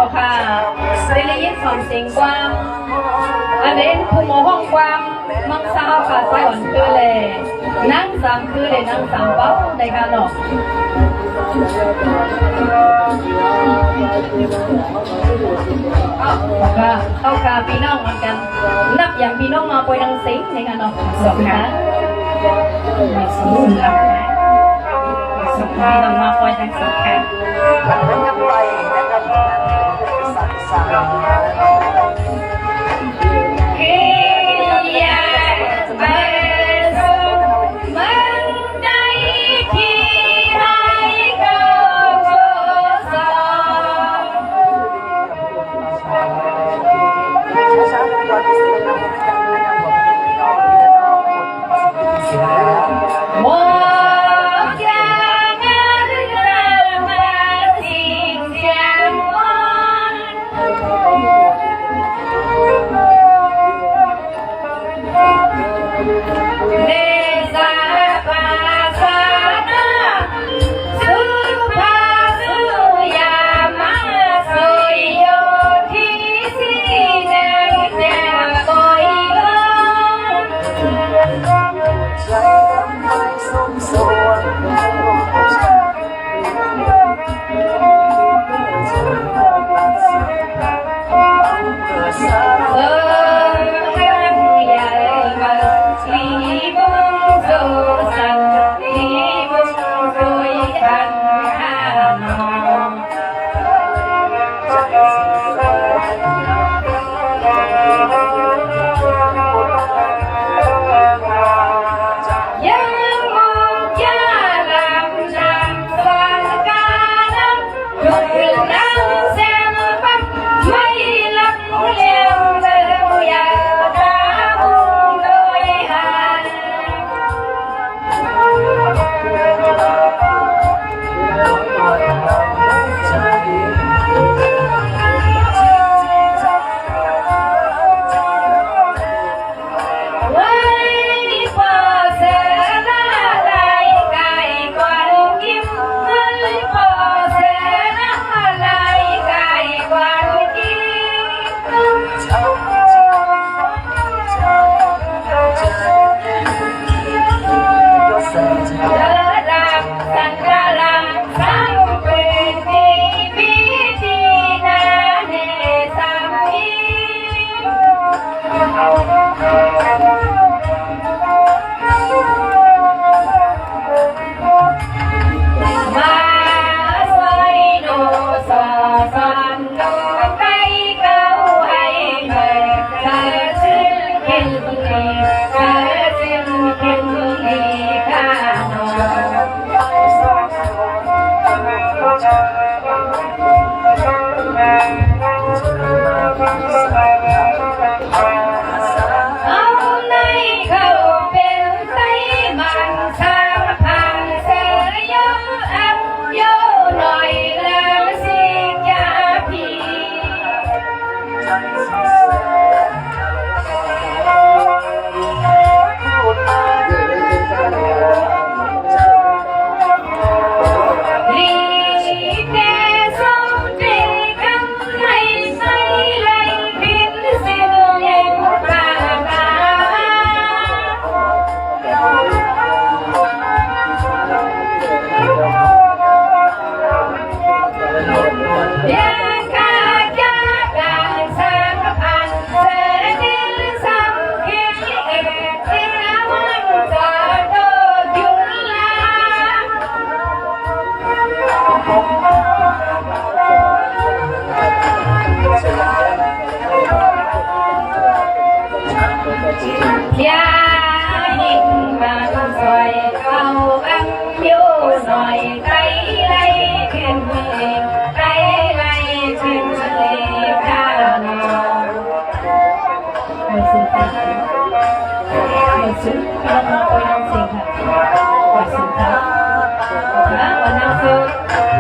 เขาค่ะได้ยินสอนเสียงกว้างอันนี้ผู้หมอห้องกว้างมังสาวค่ะไส้อ่อนคือเลยนั่งสามคือเลยนั่งสามเป้าได้ค่ะเนาะเข้าค่ะพี่น้องเหมือนกันนับอย่างพี่น้องมาปวยนังสิงในค่ะเนาะสองค่ะไม่สิงหลับนะสองพี่น้องมาปวยทั้งสองค่ะ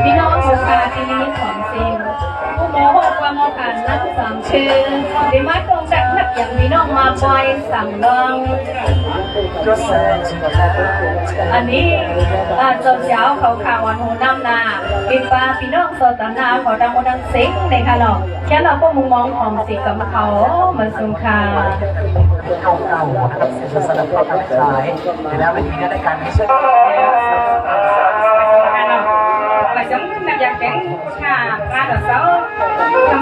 พี่น้องโอกาสที่นี้ของจริงผู้หมอบอกว่าหมอการนั่งสามชื่อได้มาตรงจาก นับอย่างพี่น้องมาปล่อยสั่งลองอันนี้เจ้าเขาข่าววันหูน้ำนาปีฟ้าพี่น้องโซตนาขอดังโอดังเซ็งในค่ะเนาะแค่เราก็มุมมองของสีกับเขาเหมือนสุขาเก่าๆนะครับเสียงสนับสนุนทางซ้ายในหน้าเวทีได้การไม่ใช่mà giống là dạng cái ra rồi sáu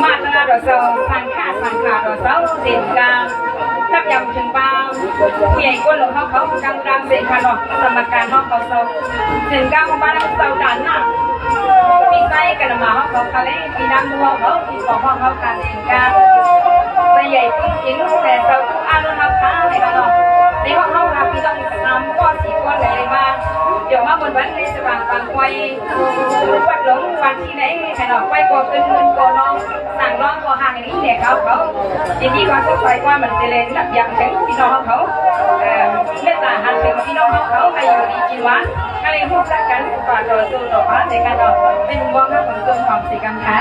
mặt ra rồi sáu phản khả rồi sáu tiền ca nắp dòng chừng bao ngày quân lục họ đang tiền khả rồi tầm mặt càng họ có sáu tiền ca của ba năm sáu đàn à vì tay cái mà họ có khá lấy vì đang mua họ thì có họ cả tiền ca bây giờ chỉ lúc này sáu cũng ăn luôn họ khá này cả rồi thì họ là vì đang làm qua chỉ qua này mà giờ mà mình vẫn đi sẽ bằng quay quạt lớn quạt chi đấy hay là quay qua kênh kênh cô nonสั่งน้องก็ห่างนี้เนี่ยเขาทีนี้ก็จะไปว่ามันจะเล่นแบบอย่างเป็นพี่น้องเขาเล่นแต่หันเป็นพี่น้องเขาให้อยู่ดีกินหวานให้พูดกันก่อนโดยตัวต่อไปในการเราเป็นมุมมองของตัวของสีกันค่ะ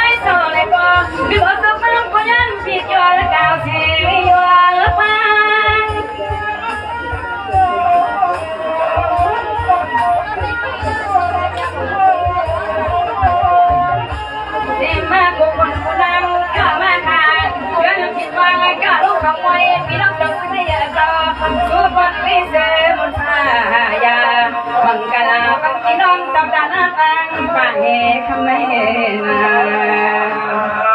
Hãy subscribe cho kênh Ghiền Mì Gõ để không bỏ lỡ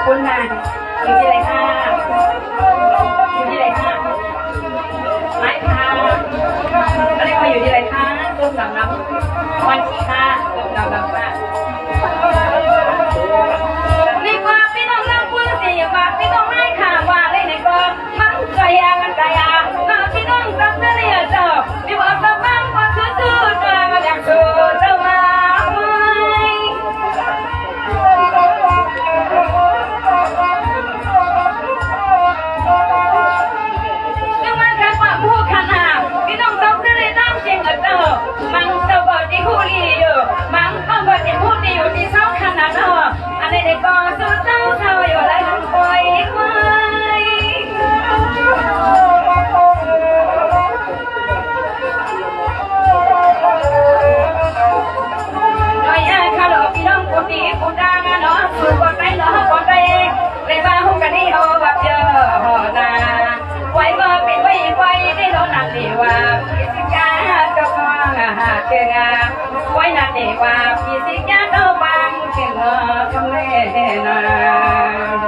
คุณค่ะอยู่ที่ไหนค่ะอยู่ที่ไหนค่ะไม้ค่ะอะไรมาอยู่ที่ไหนคะต้มน้ำวันที่ค่ะต้มน้ำค่ะนี่ว่าพี่น้องน้ำคุณสิว่าพี่น้องให้ข่าวว่าเลยในก็มันใจกันใจมาพี่น้องตั้งใจเจอพี่ว่าจะบ้างว่าซื่อๆจะอยากสู้จะมาmang tàu bờ đi khu đi được mang con bờ đi khu đi được đi sau khăn nào đó anh này để con số tao sao rồi lại làm quay quay rồi khá là phi đông của đi của đang nó sùi con tay lấy ba hôm cả đi hồ bạc giờ hồ là quay bờ bị quay đi đó làm gì và keng quay là để qua phía dưới nhà đâu bằng keng không lẽ nào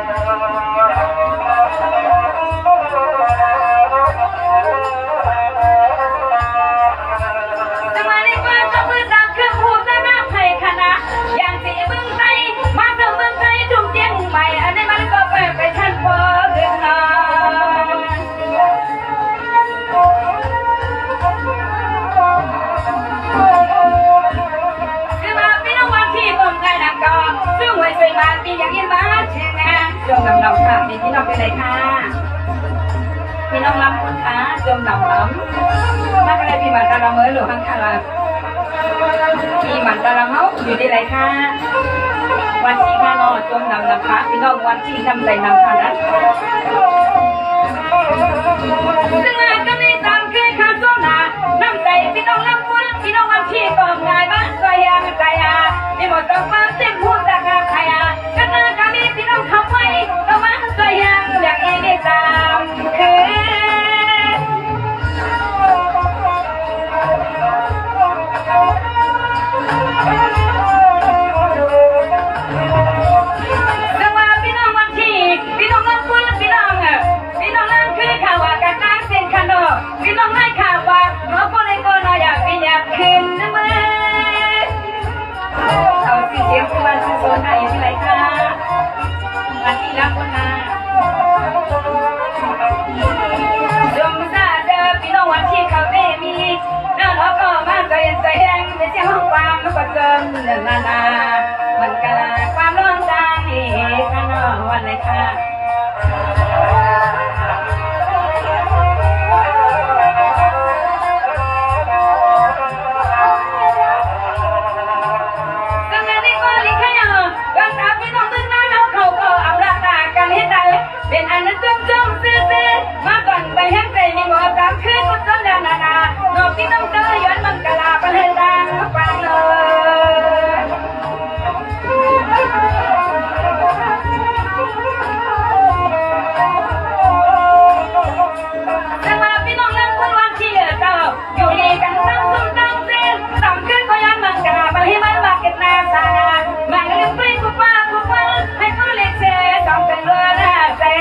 ทำไมในบ้านต้องมือจับเครื่องหูจะน้ำไผ่ขนาดอย่างสีเมืองไทยมาเมืองไทยทุ่งเจียงใหม่อันนี้มันก็ไปชั้นบนเลยนะซึ่งไว้สวยมาปีอย่างนี้มาเชียงงานจมดำค่ะพี่น้องไปไหนค่ะพี่น้องลำคุณคะจมดำมากันเลยพี่มันตาละเมื่อหรือข้างคาราพี่มันตาละเมาอยู่ที่ไหนค่ะวันที่ข้านอจมดำนะคะพี่น้องวันที่นำใจนำค่ะนะซึ่งงานก็มีตามเคยข้าโซนาน้ำใจพี่น้องลำคุณพี่น้องวันที่ก็ง่ายบ้านใจยังใจมีหมดต้องมาเต็มพูดจากใครกันนะกันนี้พี่น้องทำไว้ต้องมาใจยังอย่างนี้ได้ตามเคยจังหวะพี่น้องวันที่พี่น้องรับคุณพี่น้องนั่งคือข่าวว่ากันนั่งเส้นขนมพี่น้องให้ข่าวว่าน้องคนเล็กก็น้อยอยากเป็นอยากขึ้นนะมึงเอาสิเสียงที่วันที่โซนได้อยู่ที่ไหนคะวันที่รับคนนาจมซาเจอพี่น้องวันที่เขาได้มีน้องเขาก็มาใจแห้งไม่ใช่ห้องความแล้วก็เจอนามันกะลาความร้อนใจข้างนอกวันเลยค่ะเป็นอันนั้นจ้องซื้อมาก่อนไปแห้งใจมีหมอตามคืนคนต้นนาโนพี่ต้องเจอย้อนมันกะลาไปให้ดังฟังเลยจังหวะพี่น้องเล่นคนวันที่เจ้าอยู่ดีกันตั้งซุ้มตั้งเส้นตามคืนก็ย้อนมันกะลาไปให้มันมาเก็บนาซามันก็เลยไปกุบ้าให้เขาเล็กเซ่ต้องเป็นเรือเซ่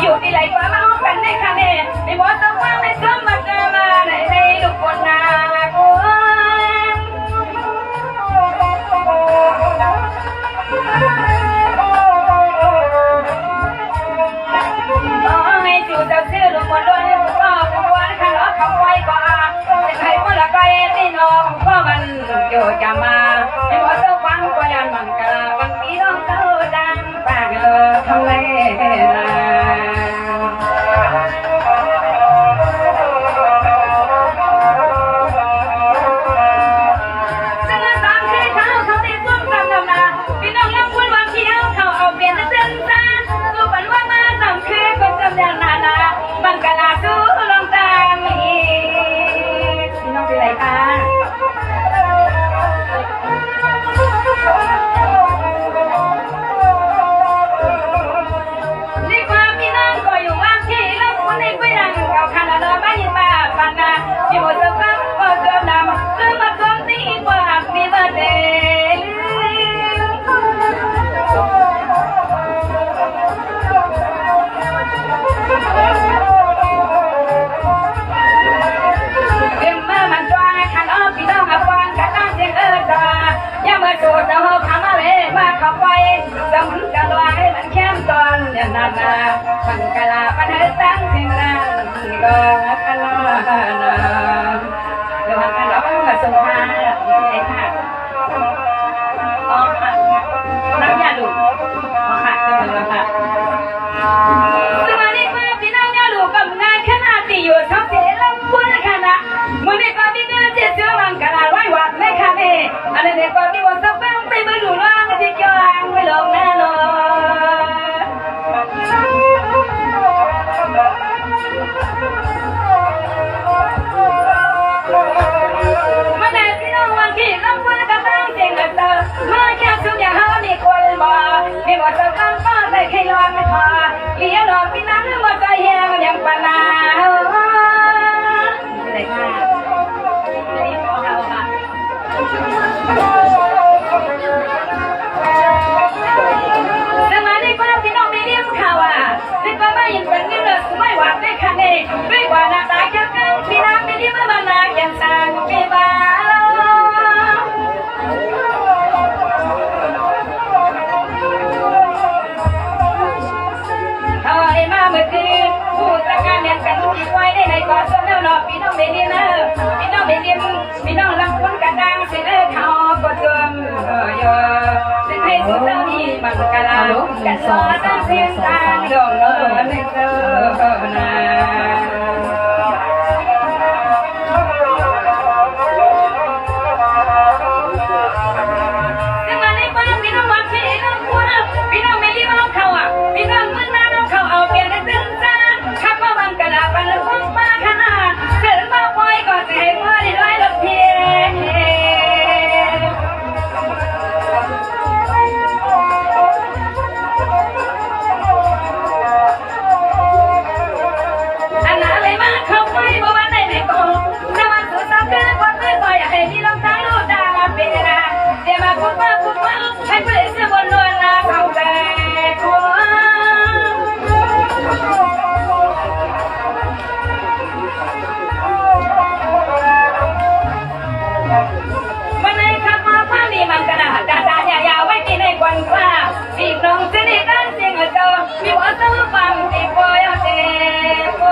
อยู่ที่ไหนก็มาห้องกันในคาเฟ่ไม่บอกต้องว่าไม่ซ้ำมาเจอมาในลูกคนนาคนให้จู่จะซื้อลูกคนด้วยก็ผู้ว่าข้าล้อเขาไว้ก็จะใครเมื่อไรที่น้องก็มันโยจะมาไม่บอกต้องฟังก็ยันมันกะลาบางทีต้องเจอดังปากทำไรบังกะลาสู้ลองตามอีกพี่น้องเป็นไรคะ นาบังกลาปันตั้งเสียงดังก็กลานาเดี๋ยวกันแล้วก็ส่งมาไอ้ค่ะอ๋อค่ะน้ำยาดูอ๋อค่ะเจอแล้วค่ะสวัสดีค่ะพี่น้องยาดูกับงานคณะที่อยู่ท้องเสียลำพูนคณะมื่อในความที่เนื้อเจ็ดเชื้อบังกลาไว้วัดไม่ค่ะเนี่ยอันในความที่วันสักแป๊บไปมาดูน้องที่จางไม่ลงแน่นอนมาในพี่น้องวันที่ลำพูนก็ตั้งเสียงเตอมาแค่สุดอย่างหามีคนมาไม่ว่าจะตั้งป้าแต่ใครรอไม่พอเลี้ยงดอกพี่น้องมาใจแหงยังปนาเลยค่ะนี่ของเราค่ะสมัยนี้ก็พี่น้องไม่เลี้ยงข่าวอ่ะนี่ก็ไม่ยินเป็นเรื่องไม่หวานไม่คันเองด้วยกว่าหน้าตาเจ้ากันพี่น้องไม่เลี้ยงมานาอย่างสางปีบาเอาไอ้มาเมื่อคืนผู้จัดการเรียนกันที่ไว้ได้ในก่อนส่วนแล้วเนาะพี่น้องไม่เลี้ยงนะพี่น้องไม่เลี้ยงพี่น้องรักคนกันดังเสียเลยเขาก็เติมเยอะเป็นให้สุดเท่านี้มันกะลากันรอตั้งเสียงต่างดองเนอะไม่เจอนะซึ่งวันนี้ป้าพี่น้องวันที่น้องพูดพี่น้องไม่รีบเอาเขาอ่ะพี่น้องมึงน้าน้องเขาเอาเปลี่ยนในซึ่งจ้าขับมาบังกะลาปันละพุ่งมาขนาดเสร็จมาปล่อยก็จะให้เมื่อได้ด้วยรถเพียอันนั้นเลยมาเข้าไปบ่วันไหนในกองน้ำมันสุดสาวเกินความเมื่อคอยอยากให้พี่ลองตั้งรูปดาราเป็นนะเดี๋ยวมาพูดว่าให้เพื่อนเสียบนลวนลาเข้าใจหัววันไหนขับมาพามีมันกระดาษดาๆยาวๆไว้ที่ในควันฟ้าพี่น้องจะได้กันเสียงเจอมีว่าต้องฟังที่ปล่อยเอาเจ็บ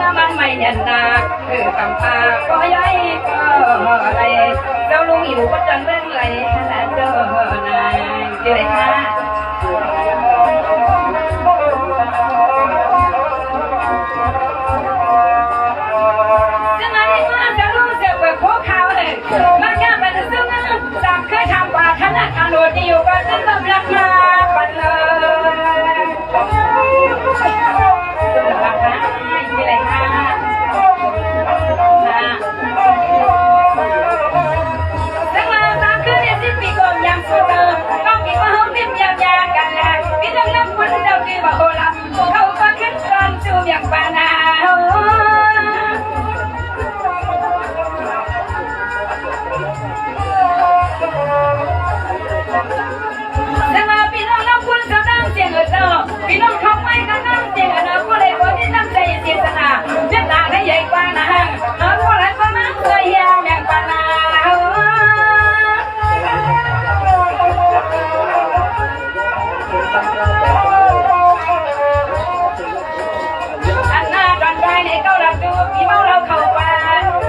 น้ำมันไม่ยันนาคือตำตาก็ย้ายก็อะไรเจ้าลุงอยู่ก็จังเรื่องไรและเจอนายเจอเลยค่ะซึ่งอันนี้ว่าจะรู้สึกแบบพวกเขาเลยมันแค่เป็นซึ่งจากเคยทำกว่าขนาดการโดดอยู่ก็ซึ่งกำลังมาปันเลยซึ่งราคาที่ไรค่ะซึ่งเราตามขึ้นในสิ้นปีก่อนยังสุดเดิมต้องมีว่าห้องเรียบยาวๆกันแล้วพี่ต้องรับคนเจ้าที่ว่าโหราเขาก็ขึ้นตอนจูบอย่างปานาแต่มาพี่น้องรับคุณจะตั้งเสียงเจ้าพี่น้องเขาไม่ก็ตั้งเสียงเนาะก็เลยคนที่ตั้งใจเสียสละเจ้าตาได้ใหญ่กว่านะฮะเอาพวกเราก็มาเคยยาวอย่างปานาอันหน้าตอนใจในเขารับดูพี่เมาเราเข้าป่า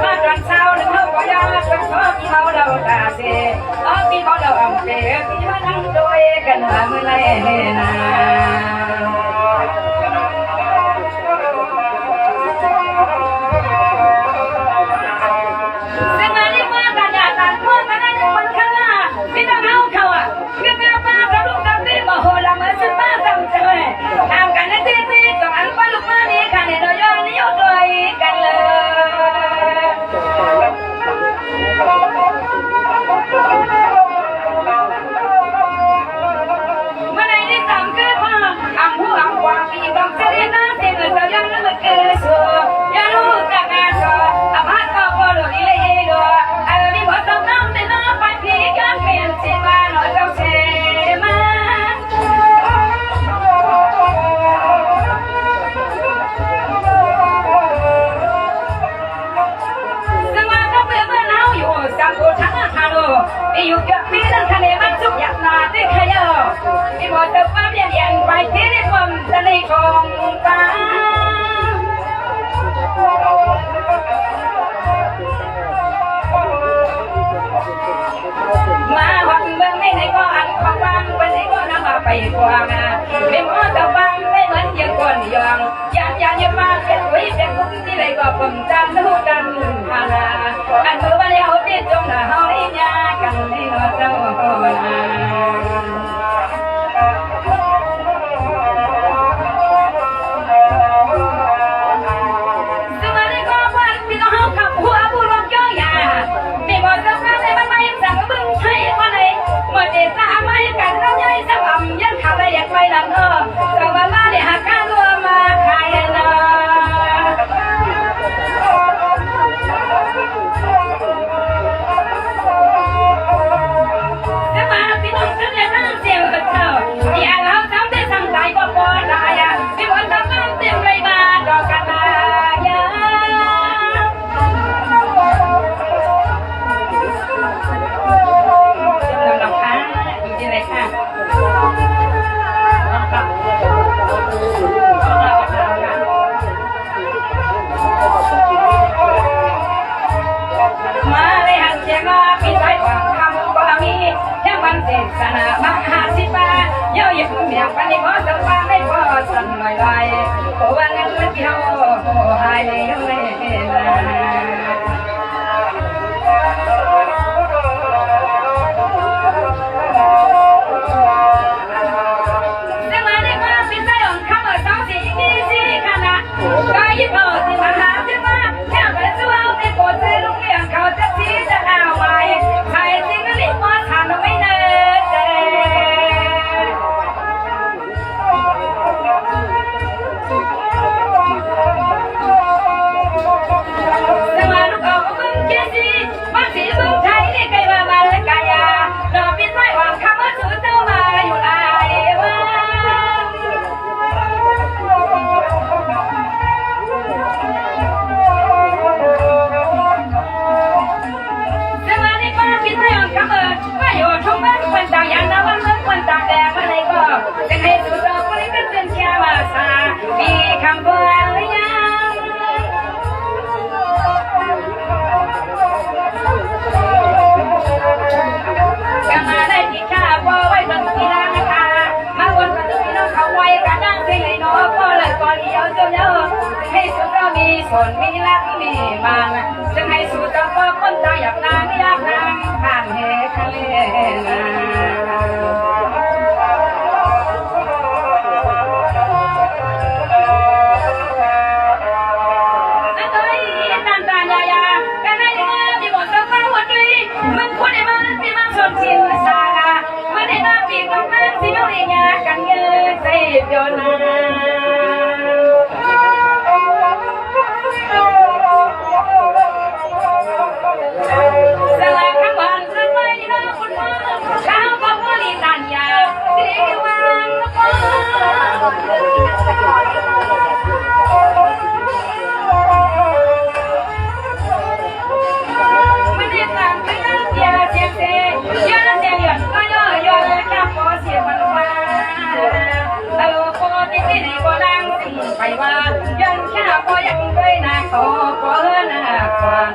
มาตอนเช้าหนึ่งเขาก็ยากเป็นเพราะพี่เมาเราตาเสียพี่เขาเราอ่ำเสียพี่มานั่งด้วยกันมาเมื่อไรนะซึ่งอันนี้ว่ากันอยากตัดพวกกันนั่นคนข้างหน้าพี่น้องเอาเขาอ่ะเรื่องงานป้ากับลูกกับพี่มาโหราเหมือนฉันป้าทำจะเลยทำกันในที่ต้องอันป้าลูกมานี้ค่ะเนี่ยโดยย้อนนิ้วด้วยกันเลยเมื่อไหร่ที่ทำ วันเทศนามหาสิบาเยอะยิ่งเมียปันนี่พอสบายไม่พอสั่นลอยลอยโอ้วันนั้นมันเที่ยวหายเลยเลยก็ยิ่งเอาสิมาหาสิมาแค่ไปสู้เอาในโกรธใจลุงเลี้ยงเขาจะชี้จะเอาไว้ใครจริงก็รีบมาถามเราไม่เนิ่นเด้จะมาลูกเอาก็มึงเจสิมาสีมึงไทยนี่ใครมาและกายาเราพิจารณาคำว่าสูญเจ้ามาอยู่หลายวันคนต่างอย่างนั้นวันนั้นคนต่างแดงอะไรก็จะให้สุดเราคนนี้ก็เป็นเชียร์มาซามีคำพูดอะไรยังก็มาได้ที่ข้าพอไว้บนที่ร้านนะคะมาวนมาดูพี่น้องเขาไว้กันนั่งที่ไหนเนาะพอเลยก่อนเดียวเจ้าให้สุดเรามีส่วนมีรักมีมันจะให้สุดเราก็คนต่างอยากนางอยากนางผ่านเหตุทะเลนะมันพูดได้มันที่มันชนชินสารามันได้น่าปีกมันที่มันเรียนกันเยอะใจเดียวนะสลายคำวันรักไม่ดีนะคุณพ่อข้าวบอกว่าลีตันยาสิริวันพ่อไปว่ายังแค่พอยังด้วยนะขอขอนะควัน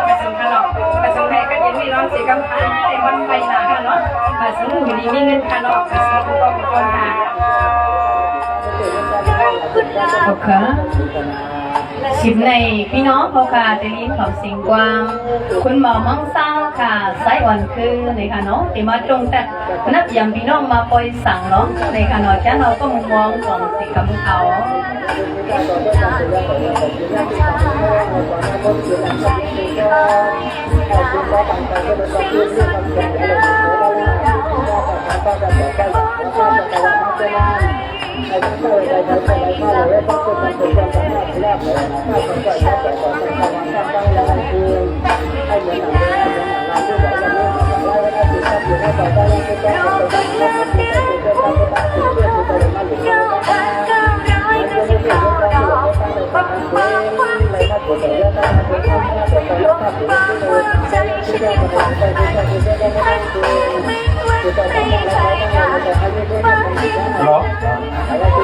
กระสุนขนมกระสุนให้กันยังมีร้องเสียกำพันในวันไปหนาเนาะกระสุนอยู่ดีมีเงินขนมกระสุนก็มีคนหาโอเคชิมในพี่น้องเขาค่ะเตลินของสิงกวางคุณหมอมังซ่าค่ะไซอ่อนคือในค่ะเนาะที่มาตรงแต่นับยำพี่น้องมาปล่อยสั่งเนาะในค่ะเนาะจ้าเราก็มุมมองของสิกำเขา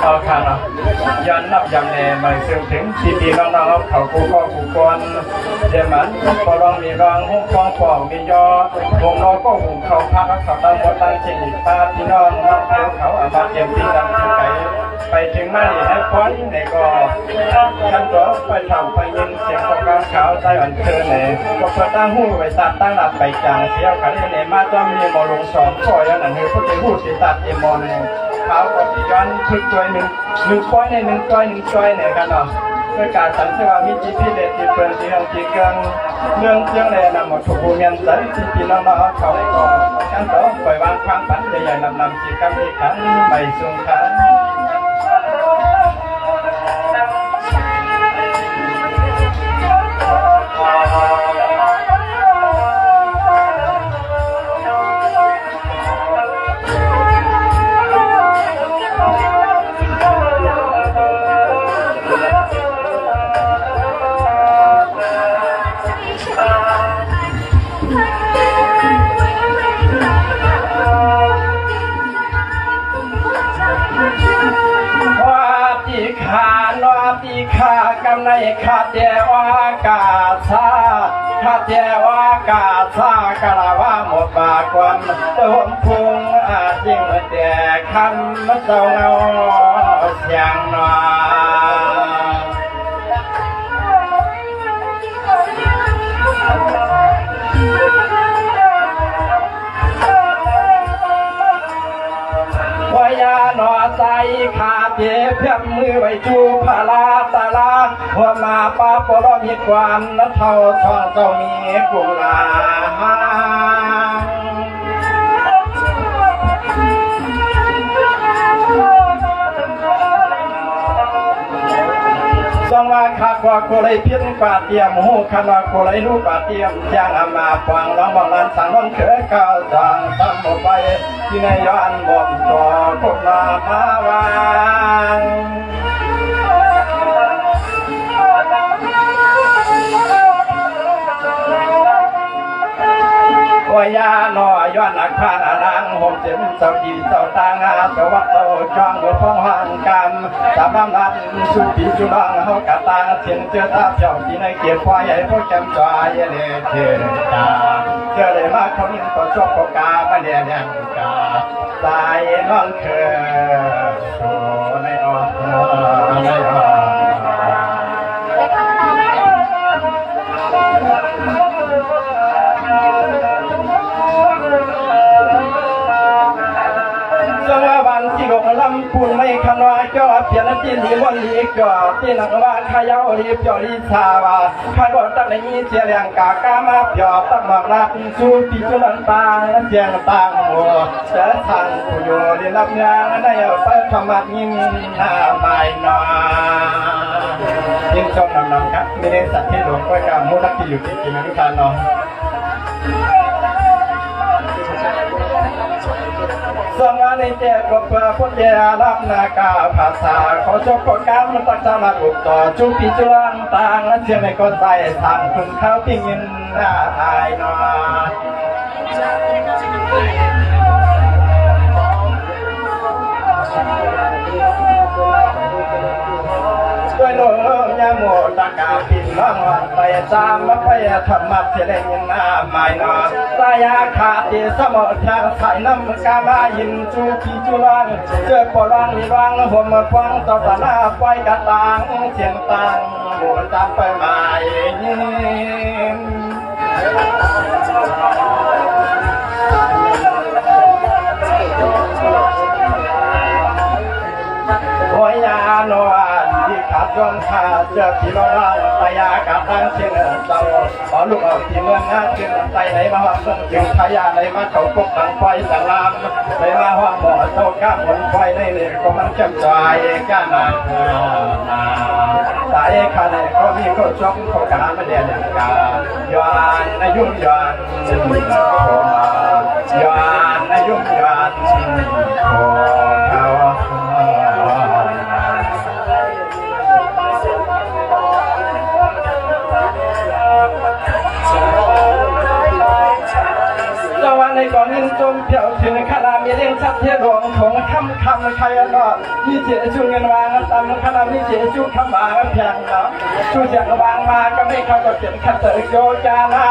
เอาค่ะเนาะย้อนนับยำแน่มาเสื่อมถึงปีน้องๆเขากูก็กูกวนเดี๋ยวมันก็ร้องมีร้องหุ้มฟองฟองมียอวงน้องก็หุ่มเขาพักเขาตั้งบนตั้งเชียงอีกป้าพี่น้องน้องเดียวเขาอามาเตรียมที่ดำขึ้นไปถึงมาหลีให้พ้นในก็ฉันก็ไปทำไปยินเสียงของการขาวใจอ่อนเธอเนี่ยก็เพื่อตั้งหูไปตัดตั้งหลับไปจางเสียขันเนี่ยมาต้องมีมอลงสองข้อยันหนังเฮ้ยพูดถึงหูสีตัดเอมอนเนี่ยเขาก็ตีย้อนพึ่งตัวหนึ่งก้อยในหนึ่งก้อยเนี่ยกันเนาะด้วยการสังเกตว่ามีจีพีเด็ดจีเปิลจีฮังจีเกิงเรื่องเรื่องเลยนำหมดทุกภูมิยันใจจีพีน้องๆเขาได้ก่อนฉันต้องปล่อยวางความฝันใหญ่ๆนำจีกรรมที่ขันไปสุ่มขัน ขากำในขาดเดวากาศา คาเทวากาซากะลาวาหมดบากวันตะหมพุงอาจิงแต่คำเจ้าเงาเสียงนาวายาหนอใจขาเจ็บเพียงมือไว้จูพาลาตาลาหัวมาป้าปลอมีกวนและเท่าทองเจ้ามีกุลาสองว่าขาดว่าโคเลยเพี้ยนป่าเตียมหูขันว่าโคเลยรู้ป่าเตียมจางอามาฟังร้องบอกลานสั่งร้องเขยก้าวจางตั้งหมดไปที่ในย้อนบอกต่อพวกมาวางวายาหน่อยย้อนอักพานอนางห่มเจ็บเจ้าดีเจ้าตางาสวัสดิ์โตจ้องบนฟ้องหันกรรมสามบ้านสุปีจุลังเฮากะตาเทียนเจ้าตาเจ้าที่ในเกียรติควายพวกแกมจอยเลเทตาเจอเลยมาเขานิ่งต่อชอบกามาเดียยังกาสายน้องเคยสู่ในออกในออกที่ลงลำพูนไม่ขนอยจอดเพียนที่ลีวันลีจอดที่นักว่าขยาวรีบจอรีชาวาขายบดตั้งในนี้เสียแรงกากามาเปียตั้งหมากรักสู้ปีจุลันตาเสียงต่างหัวเสียทางผู้โยได้รับงานได้เอาไปทำมายินหน้าไม่นอยินชมนำครับไม่ได้สัตว์ที่หลงก็การมุทักที่อยู่ที่กินทุกท่านเนาะสมาในเจ้าก็เพื่อพุทธารับนากาภาษาขอจบก็การมันตักสมาอุปต่อจุปิจุลังต่างและเชื่อในก็ใส่ทางคุณข้าวพิงินหน้าอายนอด้วยโลยาโมตากาพินน้องไปจามมาไปธรรมะเสด็จหน้าไม่นอสายาขาติสมอทางสายน้ำกามายินจูพีจุลังเจอปรังมีรังหัวมาฟังต่อตาหน้าไฟกระตังเสียงตังหมุนตามไปหมายยินโอ้ยยาโนอันที่ขาดจนขาดเจอที่เราเล่าตายากับตั้งเชียงเจ้าขอลูกเอาที่เมืองงาเชียงไตไหนมาห้องเมืองจึงพยาไหนมาเขาปกตังไฟสังลามไหนมาห้องบ่อเจ้าก้ามบนไฟในเหล็กก็มันเข้มใจก้านาสายขาเนี่ยเขามีเขาชอบเขาการมาเดียนกาย้อนอายุย้อนย้อนอายุย้อนเขาในก่อนนั้นจมเปี่ยวถึงขนาดมีเรื่องชัดเทียดวงของคำใครก็ยี่เจชูเงินวางตามขนาดยี่เจชูคำวางเพียงเนาะชูเสียงวางมาก็ไม่เข้ากับเสียงขัดเตยโยจานา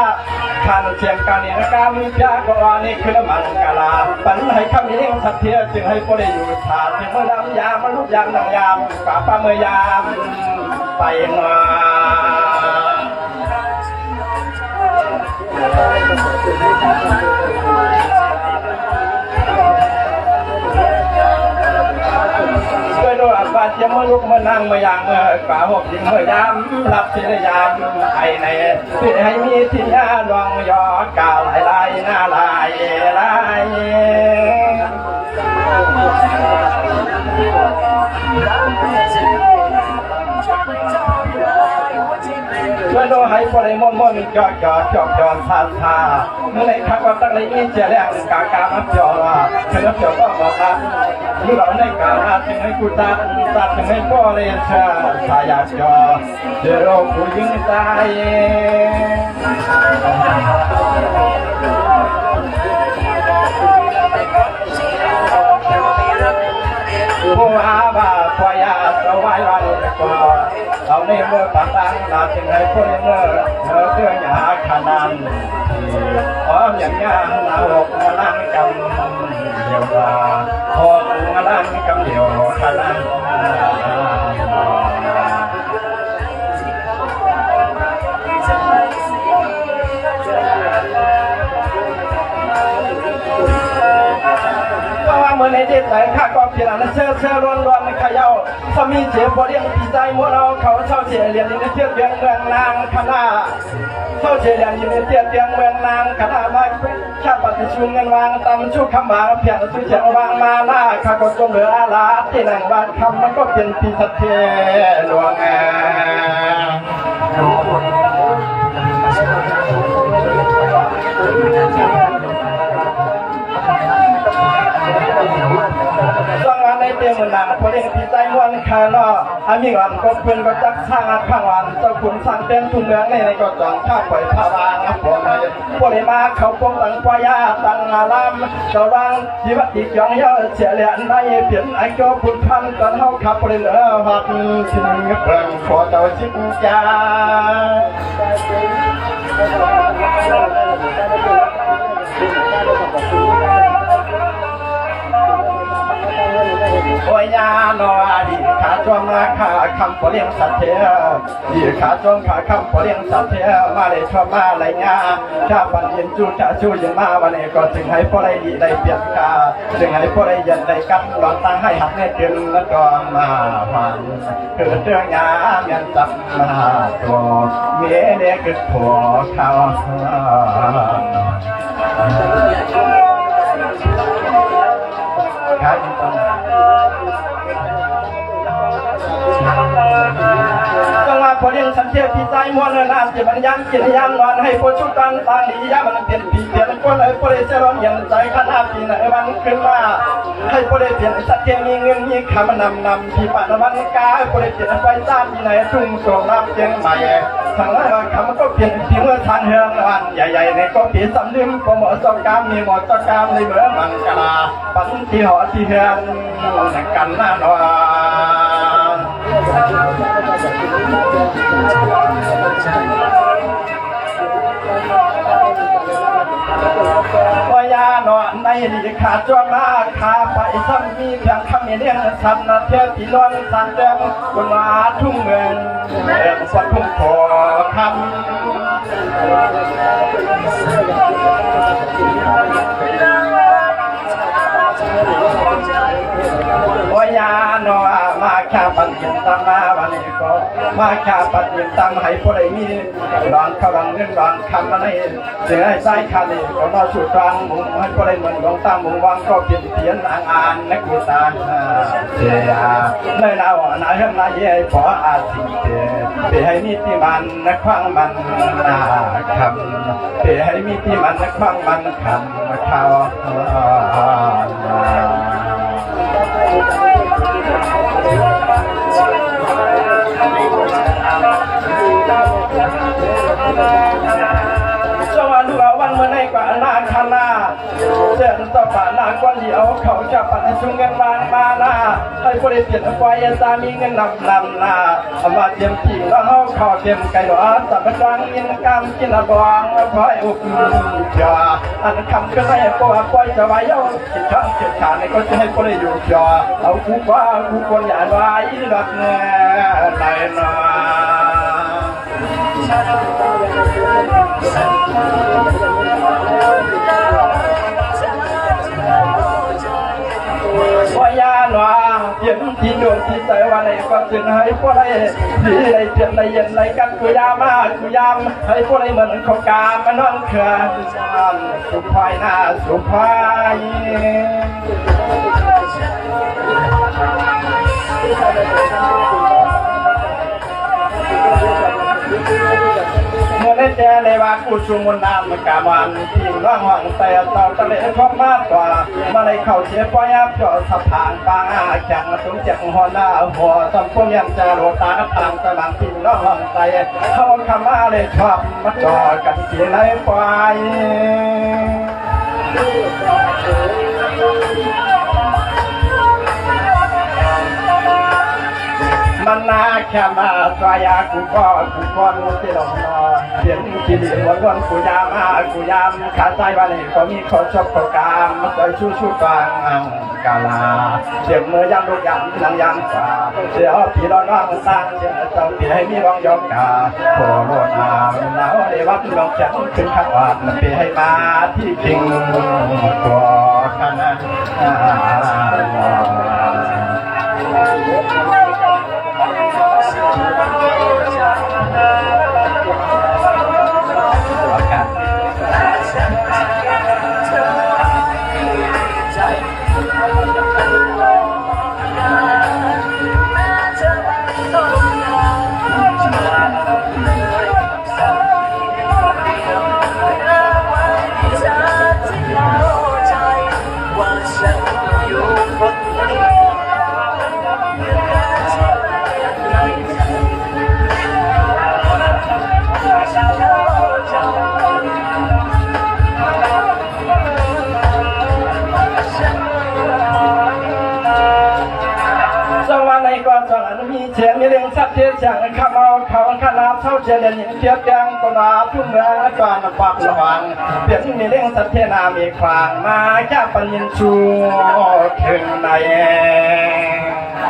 ขันเสียงการเนียนการมีจากว่านี่คือมังกลาปัญให้คำมีเรื่องชัดเทียจึงให้ผู้ได้อยู่ชาจึงเมื่อน้ำยามลูกยามน้ำยามป่าป้าเมื่อยามไปมาด้วยด้วยบาดเจ็บเมื่อลุกเมื่อนั่งเมื่อยางเมื่อป่าหกยิงเมื่อยามรับที่ได้ยามไอ้ในเพื่อให้มีที่ยาดวงยอกาวลายหน้าลายช่วยดูให้พอได้มนจอดซาเมื่อไรทักว่าตั้งเลยเจียแรงกากามาเจาะเธอเจาะก็บอกกันเมื่อเราในการจึงให้กูตัดจึงให้พ่อเลยเชื่อสายจอเจอโรคผู้ยิงตายผู้อาบาพยาสวายวันก่อน เราในเมื่อปากตังนาจึงให้พวกเมื่อเรื่องหยาขนาดพร้อมอย่างย่างนาหกมาล้างกำเดียวว่าพอมาล้างกำเดียวขนาดเมื่อในเด็ดไหนข้าก็เพียงนั้นเชื่อล้วนในขย่าสามีเจ็บปวดเลี้ยงปีใจมัวเราเขาเช่าเสียเรียนในเทียบเรียงเมืองนางคณะเช่าเสียเรียนอยู่ในเทียบเรียงเมืองนางคณะมาชาติปฏิชูเงินวางตำชูคำบาเพียงสุเฉียงวางมาหน้าข้าก็จงเหลืออาลาที่นั่งวางคำมันก็เป็นปีสัตเทหลวงในเตียงนางพอเลี้ยงพี่ใจม้วนคาล้ออามีวันก็เพื่อนก็จักสร้างข้างวันเจ้าขุนสร้างเต็มทุ่งเมืองในก็จองข้าปล่อยพาวางพวกนี้พวกนี้มาเขาปงตังปยาตังอาลามเจ้าวังชีวิตอีกอย่างเยอะเฉลี่ยในเปลี่ยนไอ้เจ้าขุนพันตอนเฮาขับไปเหลือหักชิ้นเปลืองขอเจ้าชิ้นยาโอ้ยยาโนอดีขาจวงมาขาคำปเลี้ยงสัตว์เทียดีขาจวงขาคำปเลี้ยงสัตว์เทียมาเลยชอบมาอะไรเงี้ยชาบันเย็นจูจะชูยังมาวันนี้ก็จึงให้พวกไรดีได้เปลี่ยนกาจึงให้พวกไรยันได้กันหลอนตั้งให้หักเนี่ยจึงแล้วก็มาฟังคือเรื่องยาเมียนจับมาตัวเมียเด็กคือผัวเขาจังหวะพอเลี้ยงสันเทียพี่ใจม้วนนานจะบรรยามกินยามนอนให้พอชุดตันตาดียามันเปลี่ยนผีเปลี่ยนคนเลยพอได้เจริญยังใจขนาดปีไหนวันขึ้นมาให้พอได้เปลี่ยนสัตเทียมีเงินมีคำนำพี่ปานวันกาพอได้เปลี่ยนไฟจ้าปีไหนทุ่งสวงน้ำเชียงใหม่ทางนั้นคำก็เปลี่ยนที่เมื่อทานเฮืองวันใหญ่ๆในก็ปีสำลืมก็หมดสกามมีหมดสกามในเมื่อมังกรปันที่หอที่เฮืองกันหน้าหนอว่ายาหนอนในดีขาดจวนมาขาไปซ้ำมีเพียงคำเลี้ยงสันนาเทียที่ล้วนสันเดิมกุนมาทุ่งเมืองเมืองสันทุ่งขอคำว่ายาหนอมาข้าปัญญาตามมาวันนี้ก็มาข้าปัญญาตามให้พวกได้มีร้อนเขาดังเรื่องร้อนคำอะไรเสียให้ใจขาดก็มาสู่กลางมุงให้พวกได้เหมือนดวงตามุงวังก็เปลี่ยนเปลี่ยนอ่านนักวิชาเสียในเราหน้าเรื่องนายใหญ่พออาชีพเพื่อให้มีที่มันนักขวางมันนาคำเพื่อให้มีที่มันนักขวางมันคำเขาสวัสดีวันเมื่อในกว่านาคณาเดินต่อป่านาคนเดียวเขาจะปัดชุงเงินบานมาหน้าให้บริเปลี่ยนไฟสามีเงินนำหน้ามาเตรียมผีแล้วเขาเตรียมไก่หวานสับปะรดกินกามกินบองคอยอุกจ่าอันคำก็ให้ปวดปล่อยจะไว้ยาวจิตช่างจิตขาดในก็จะให้บริอยู่จ่าเอาคู่ว่าคู่คนอย่าไว้รักเนื้อไหลนา ว่ายาหนอเปลี่ยนที่ดวงที่ใจวันไหนก็จึงให้พวกได้ที่ได้เปลี่ยนได้เย็นได้กันกุยามากุยามให้พวกได้เหมือนของกามานอนเขื่อนสุภายนาสุภายเมื่อได้เจอเลยว่ากูชุมมุนน้ำกามันที่ร่างห้องแต่ต่อทะเลทอดมากกว่ามาเลยเข้าเชียร์ปอยอับจอดสะพานปางอาแข่งสูงจากหัวหน้าหัวตำพวกยังจะโรตาทางตะลังที่ร่างห้องแต่เขาคำมาเลยชอบมาจอดกันที่ไหนไปม มันนาแค่มาสายากูก็ที่หลงนอนเสียงที่ดีวันกูยามกูยามขาใจวันนี้ก็มีคนชอบโปรแกรมคอยชูฟังกาลาเสียงมือยามลูกยามนางยามฝ่าเสียพี่ร้องร้องสร้างเสียงเจ้าพี่ให้มีร้องยองกาโผล่โลดมาแล้วในวัดลองฉันขึ้นข้างวัดพี่ให้มาที่จริงตัวกันนะเสียงมีเรื่องสัตว์เทียนอย่างข้าเอาเขาขนาดเท่าเชียร์ยิงเทียบยังก็มาทุ่มเมืองและก่อนความระวังเสียงมีเรื่องสัตว์เทียนามีความมาแค่ปัญญชูถึงใน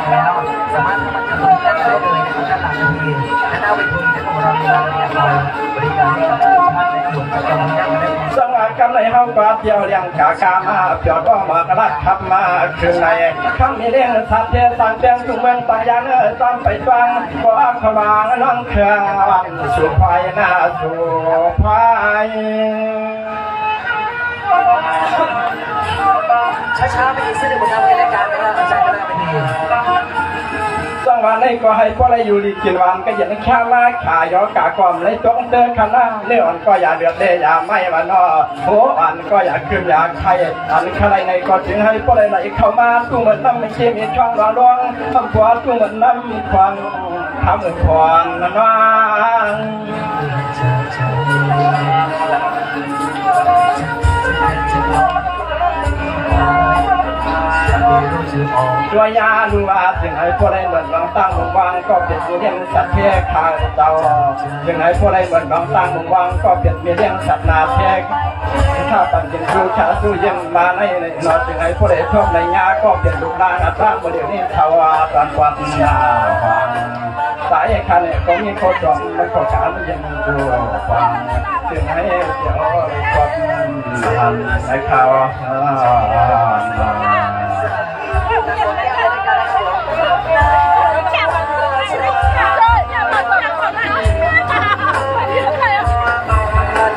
แล้วสามารถเข้ามาจัดได้เลยนะครับด้านหลังเวทีและหน้าเวทีนะครับเรามีการบริการให้กับทุกท่านในกลุ่มประจำวันนี้สังหารกำในเฮากว่าเที่ยวเลี้ยงกากามาเปียวก็มากระลักขับมาถึงในคำมีเรื่องสัตว์เทียนสังเทียนทุกเมืองต่างยันต้องไปฟังก็ขวางน้องเครื่องสุภายหน้าสุภายช้าๆไปอีกสักหนึ่งผลงานเพลงรายการนะครับอาจารย์ก็น่าเป็นดีสังวันในก็ให้พ่อได้อยู่ดีกินวันก็ยังแค่มาขายอกากอมเลยต้องเดินขนาเนื้ออ่อนก็อย่าเดือดเดอย่าไม่มานอโหอันก็อย่าขึ้นอย่าใครอันใครในก็จึงให้พ่อได้ไหลเข้ามาตู้เหมือนน้ำไม่เชื่อมีช่องร้องทำขวาตู้เหมือนน้ำควันทำเหมือนควันน้องตัวยาลูอาถึงให้พวกไรเหมือนน้องตั้งมุงวังก็เป็นมีเรื่องสัตว์เทข้าเจ้าถึงให้พวกไรเหมือนน้องตั้งมุงวังก็เป็นมีเรื่องสัตว์นาเทกถ้าปัญญาสู้ชาสู้ยังมาในนอถึงให้พวกไรชอบในยาก็เป็นลูกหลานอัตราโมเดลนี้ชาวตอนวันนาสายคันเนี่ยก็มีโคจรและโคจรยังดูฟังถึงให้เดี๋ยวคนทันให้เขา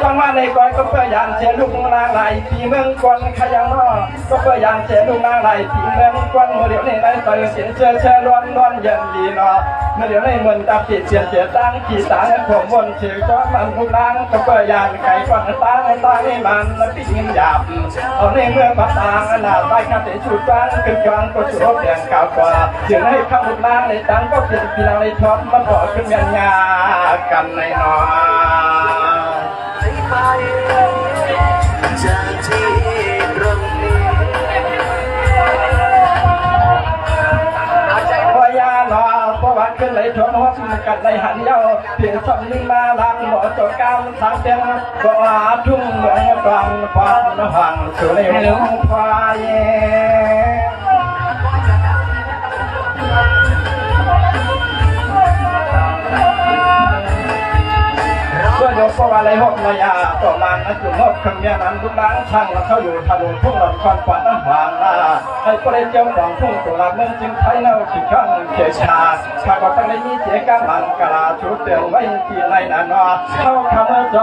จังหวะในก้อยก็เพื่อยานเสียลูกนางไหลปีเมืองกวนขยันนอก็เพื่อยานเสียลูกนางไหลปีเมืองกวนเดี๋ยวนี้ได้ต่อยเสียเชื่อล้วนเย็นดีนอเมื่อเดี๋ยวนี้เหมือนตาปิดเสียตั้งขี่ตาในผมวนเฉียวจ้อมันลูกนางก็เพื่อยานไก่กวนตาให้มันปีนหยาบเอาในเมื่อปะตางหน้าใต้ข้าเตะชูจ้างขึ้นกลางก็ชูเปลี่ยนเก่ากว่าถึงให้ข้าลูกนางในตั้งก็เปลี่ยนปีนในช็อปมาบอกขึ้นยันยากันในนอจากที่ตรงนี้พยาหนอประวัติขึ้นเลยชนหัวกันในหันเย้าเพียงสมนึงมาลังหมอตัวกามสังเตียงก็อาทุ่งเหมือนกลางฟังหังสุริยงพายก็ยกเพราะว่าอะไรหกนายาต่อมาอันจุ่มหกคำยานั้นทุกล้างช่างแล้วเขาอยู่ถนนทุ่งหลอดควันฝันน้ำหวานล่าให้ก็ได้เจ้าของทุ่งตัวละเมืองจึงไทยเน่าขี้ข้างเขียชาข้าก็ตั้งในนี้เสียการมันกะลาชุดเตือนไว้ที่ไรนานเข้าคำใจ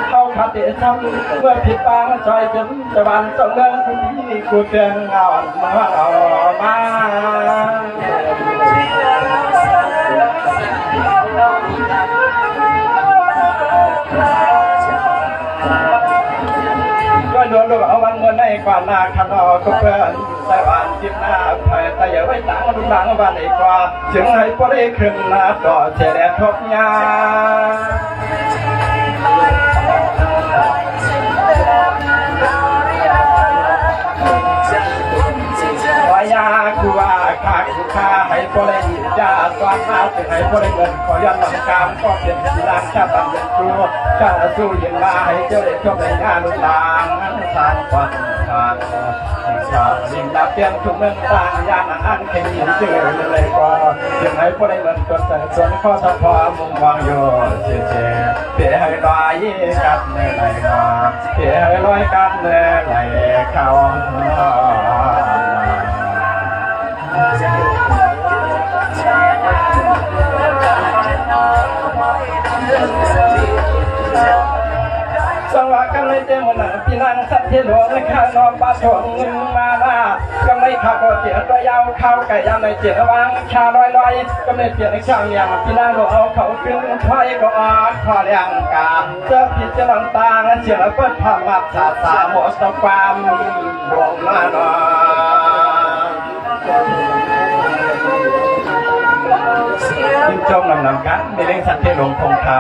เข้าคาเตะซ้ำเมื่อผิดบางใจจนตะวันต้องเลื่อนคุณที่กูเตือนเงามาเอามาก็โดนลูกเอาวันเงินในกว่านาขนอก็เพื่อนแต่วานจิบหน้าไผ่แต่อย่าไว้ตังดูหลังวันอีกกว่าถึงให้พอได้ขึ้นนาต่อเฉลี่ยทบยาวายากูว่าข้ากูข้าให้ ให้พอได้ยาสวานมาถึงให้พอได้เงินขอยันหลังกามก็เป็นสีลางชาบันเป็นตัวชาสู้ยิงมาให้เจ้าได้ชอบในงานลุลางสร้างความทางชาลิงดาเปียงทุกเมืองต่างยานอันเข่งยินเจอเลยก็ถึงให้พอได้เงินตัวแต่ส่วนข้อสะพอมุมวางอยู่เสียเสียเสียให้ลอยกันในไหลมาเสียให้ลอยกันในไหลเข้าสังวากันเลยเจ้ามันพี่นางสัตย์เทหลวงข้านอนบาทงมาหน้าก็ไม่ข้าวก็เจียตัวยาวข้าวไก่ยำในเจียวางชาลอยก็ไม่เปลี่ยนช่างอย่างพี่นางหลวงเอาเขาขึ้นถอยก็อาขอเลี้ยงกาเจ้าพี่เจ้าน้ำตาเสียงเปิดผ้ามัดสาสาหมดสความดวงมาหน่อยจงนำกันในเรื่องสัตย์เทหลวงคงเขา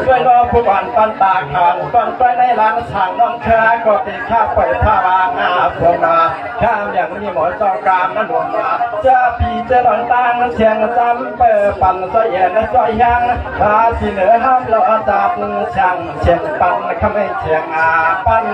ด้วยรอผู้ก่อนตอนตาขานตอนไปในร้านสั่งน้องเชื่อก็ติดข้าปล่อยท่าวางอาพวงมาข้ามอย่างนี้หมดจอกามนั้นหลวงมาเจ้าพี่เจ้าหลอนตางนั้นเชียงซ้ำเปิดปั่นซอยเย็นซอยยังพาที่เหนือห้ามเราจับช่างเชียงปั่นข้าไม่เชียงปั่น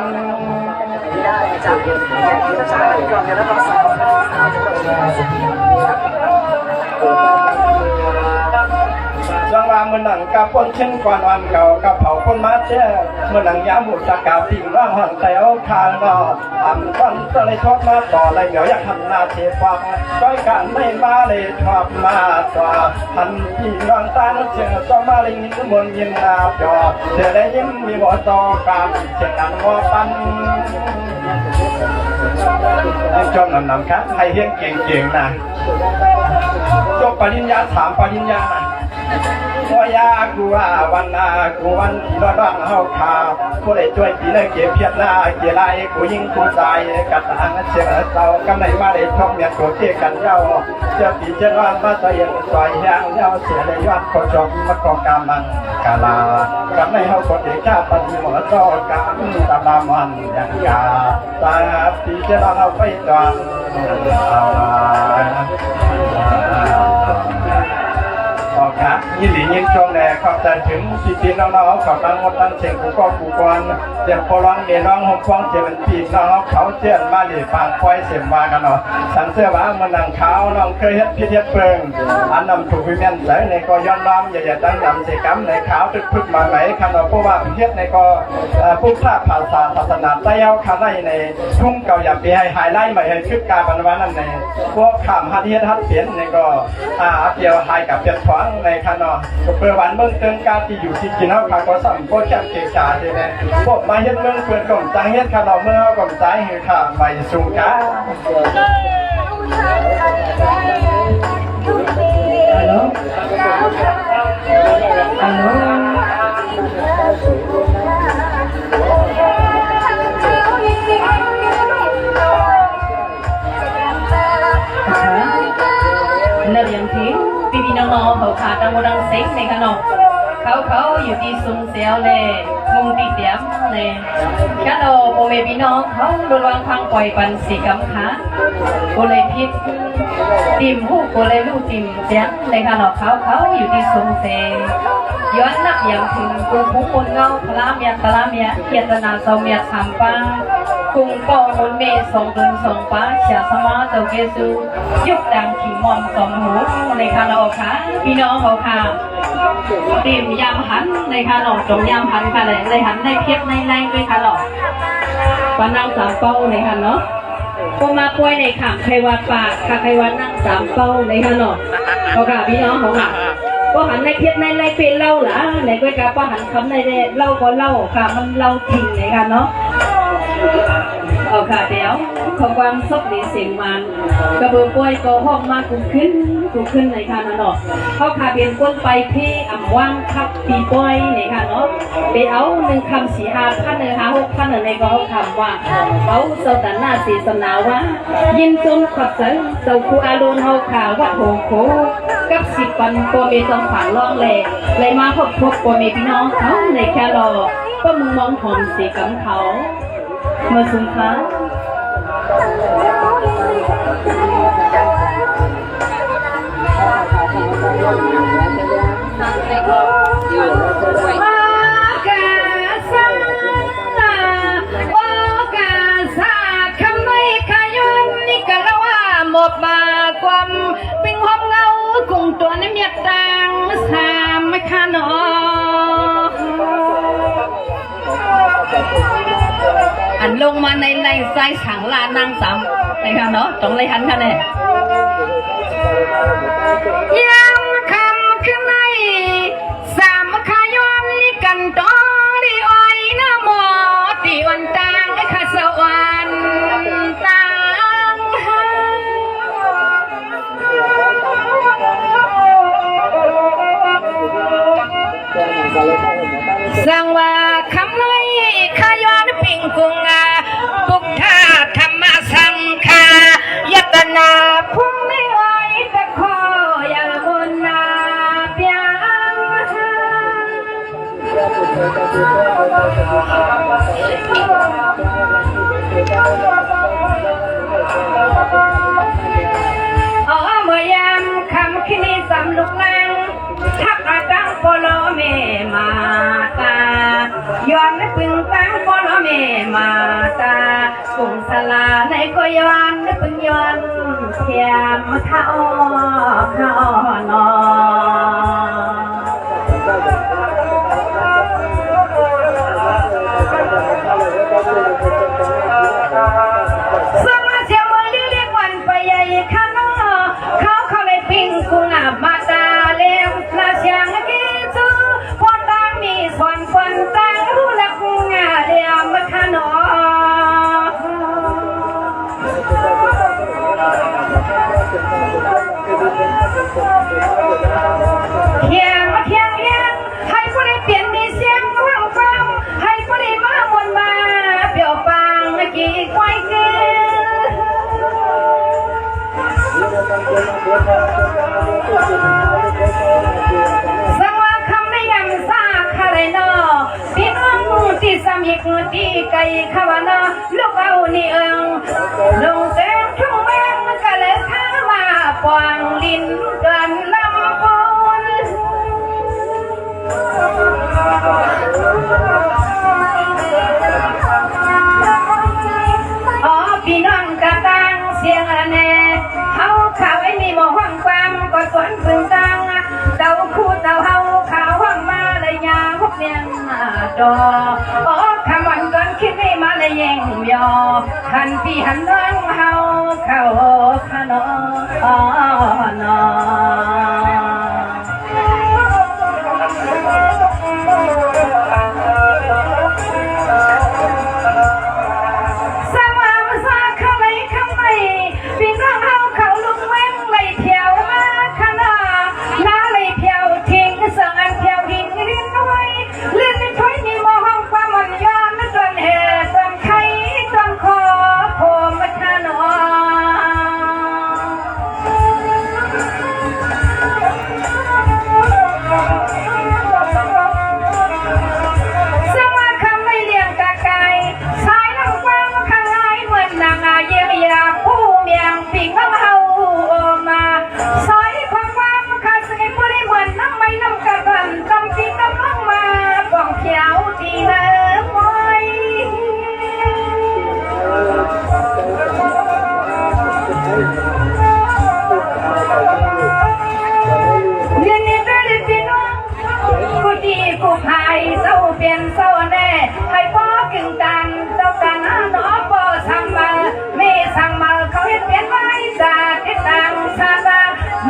จังหวะเมื่อหนังกับคนเช่นก่อนวันเก่ากับเผาคนมาเช่เมื่อหนังย้ำหมุดจากกาสิ่งร่างหันแต่เอาทางนออันต้นตะเลยชอบมาต่ออะไรเดี๋ยวอยากทำนาเทฟังก้อยกันไม่มาเลยชอบมาต่อทันที่ร่างตั้งเชียงต่อมาเลยยิ้มบนยิ้มนาจอเสียได้ยิ้มมีหัวต่อการเชียงนั้นหัวปันชอบนำครับให้เฮี้ยงเก่งๆนะจบปริญญาถามปริญญาว่ายากูว่าวันนากูวันที่ร้อนเฮาขาผู้ใดช่วยปีเลยเก็บเพียรหน้าเกี่ยไรกูยิงกูตายกัดทางเชื่อเศร้ากำไรมาได้ท่องเมียโกเที่ยกันเย้าเจ้าปีเจ้าวันมาใส่ซอยแห้งเย้าเสียได้ยอดคนจบมากองกามังกาลากำไรเฮาคนเด็กข้าปฏิหมอต่อกามตาบามันยังกาตาปีเจ้าเราไปจวนออกนะยี่หลียิ่งช่วงแรกขอบใจถึงพี่น้องๆขอบตั้งหมดตั้งเสียงกูก็กูกวนเสียงพอร้องเดี๋ยวน้องหงฟองเสียงเป็นพี่น้องเขาเจียนมาหลีฟังควายเสียงมากันเนาะสังเสื้อว่ามันนังขาวน้องเคยเฮ็ดพิธีเปิงอันนำถูกวิญญาณใส่ในก็ย้อนน้ำอย่าตั้งดำเสกำในขาวพึกมาไหนขนมเพราะว่าเฮ็ดในก็ผู้พระภาษาศาสนาใต้เอาข้าในทุ่งเก่าอย่าไปให้หายไล่ใหม่ให้คึกการบรรวันนั่นในพวกข้ามฮัดเฮ็ดฮัดเปลี่ยนในก็เกี่ยวหายกับเปลี่ยนขวางในขนมเปิดวันเมืองเติงการที่อยู่ที่กินเอาขาก็สั่งก็แค่เกจ่าใช่ไหมพวกมาเฮ็ดเมืองเปิดกล่อมจังเฮ็ดขนมเมื่อเอากล่อมใจหือขาใหม่สูงจ้าฮัลโหลฮัลโหลนักยังทิ้งพี่น้องเขาขาดตังวังเซ็งในขนมเขาอยู่ที่ซุงเซียวเลยมุงตีเดียมเลยขนมโอเมพี่น้องเขาโดนวางพังปล่อยปันสีกำขาโกเลยพิษติมหูโกเลยลูกติมเสียงในขนมเขาอยู่ที่ซุงเซียวย้อนนักอย่างถึงกรุงผู้คนเงาพลาเมียตลาเมียเกียรตินาเสาเมียทำปังกรุงป่อมนเมย์ส่งตุนส่งป้าเสียสมาเจ้าเกซูยุบดังขี่มอมสมหูในคาราโอค่ะพี่น้องเขาค่ะตีมยามหันในคาราจงยามหันค่ะเลยหันในเพียบในแรงด้วยค่ะหรอปานั่งสามเป้าในค่ะเนาะก็มาป่วยในขำใครวัดปากใครวัดนั่งสามเป้าในค่ะเนาะเขาค่ะพี่น้องเขาค่ะก็หันในเพียบในแรงเป็นเล่าหล่ะในก้อยกาป้าหันคำในเล่าก็เล่าค่ะมันเล่าจริงในค่ะเนาะเอาค่ะเดี๋ยวขอความซบดีเสียงมันกระเบื้องป่วยก็ห้องมากุ้งขึ้นในค่ะเนาะเขาขาเบียนก้นไปที่อ่ำว่างขับปีป่วยในค่ะเนาะไปเอา1 คำ4 5 พัน1 5 6 พันในก็เขาคำว่าเขาเสาตันหน้าสีสนาว่ายินจนขับเสาคูอารุณเขาข่าวว่าโหโคกับ10 ปันปเมจองฝังล่องเลยมาพบปเมพี่น้องเขาในแค่รอก็มึงมองหอมสีกำเขาเมื่อสุนทร มาความเป็นห้องเงาคงตัวในเมียตังสามไม่ค่าหนออันลงมาในใจฉังลานางสามในค่ะเนาะตรงเลยหันค่ะเนี่ยยังคำขึ้นในสามขายอนลิกันตอดีอ้อยน้ำหมอตีวันตังให้ข้าสวรรค์ตังสังว่าคำน้อยขายอนปิงกุงปุกธาธรรมสังฆายตนาพุ่งไม่ไหวแต่ขออย่ามุนนาเปียเมื่อยามคำคินีสำลุกลังทักอาตังโปโลเมมาตาย้อนปึงตังโปโลเมมาตากุงสลาในก็ย้อนปึงย้อนเทียมข้านอสมาเชียวมือเรียกวันไปใหญ่ข้านอเขาเลยปิ้งกุงมาตาเลี้ยงพระเชียงกีจูพอตามีส่วนคนตังรู้ละกุงเลี้ยงมาข้านอเทียงให้ผู้ใดเปลี่ยนดีเสียงว่างฟังให้ผู้ใดมาวนมาเปี่ยวปังกี่ควายเกลืสังว่าคำได้ยังซาคาเลยนอพี่น้องที่สามีคือที่ไก่ขวานอลูกเอานี่ลงแสงทุ่งแมงก็เลยข้ามาปวงลิ้นกันลำพูนพี่น้องกะตังเสียงแน่เขาไอ้มีหมอห้องความก็สวนพึงตังเต้าคู่เต้าเฮาข่าวห้องมาเลยยาพวกเนียงดอคำวันก่อนคิดให้มาเลยแยงยอหันพี่หันน้องเฮาเข้าขนอน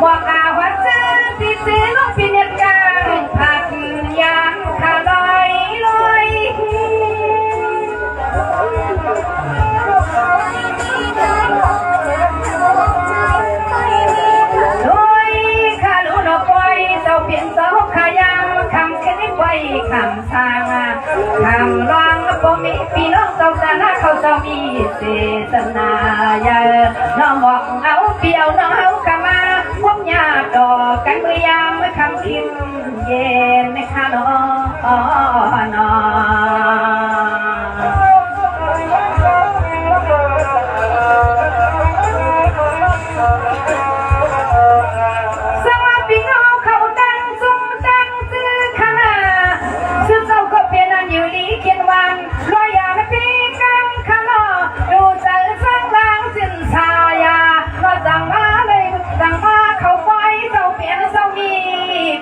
หมวกกาวัดเจอปีเสียลูกปีเนียกางผัดยางขาลอยลอยขาลูนปล่อยเจ้าเปลี่ยนเจ้าขายามคำแค่นี้ไว้คำสร้างคำร้องบ่มีพี่น้องเจ้าจะน่าเขาจะมีเจตนาอย่าน้องบอกเอาเปียวน้องเอากะมาพบญาติดอกกันเมื่อยามเมื่อคำคิมเย็นในข้านอน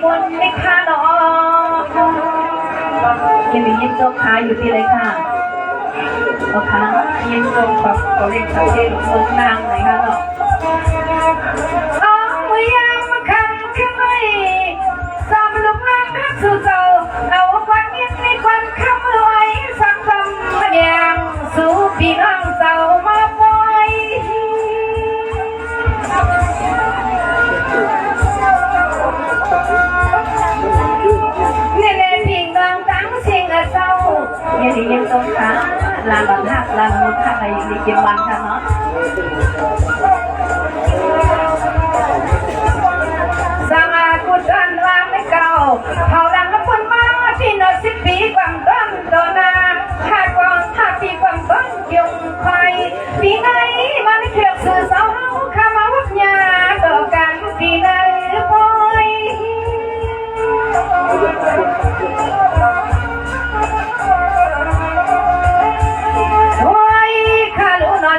มนต์ไม่ค่าหนอยินดียินจบขาอยู่ที่ไรค่ะโอเคยินจบกับตัวเลขสังเกตลงนางไหนคะเนาะอ๋อเมื่อยามมาคำขึ้นไม่สามลูกน้ำฮักสู่เจ้าเอาควันยินในควันคำลอยสักคำมาแดงสู่พี่น้องเจ้ามาปล่อยยังดียังต้องขาลานบังหักลานมุดหักอะไรอย่างนี้เกี่ยววันค่ะเนาะสร้างอาคุดอันลานไม่เก่าเผาดังน้ำปุ่นมาที่นอสิบปีความต้นโดนาหักกองหักปีความต้นยงไฟปีไหนมันเขียวสื่อเสาข้ามาวัดยาต่อกันปีไหนปล่อย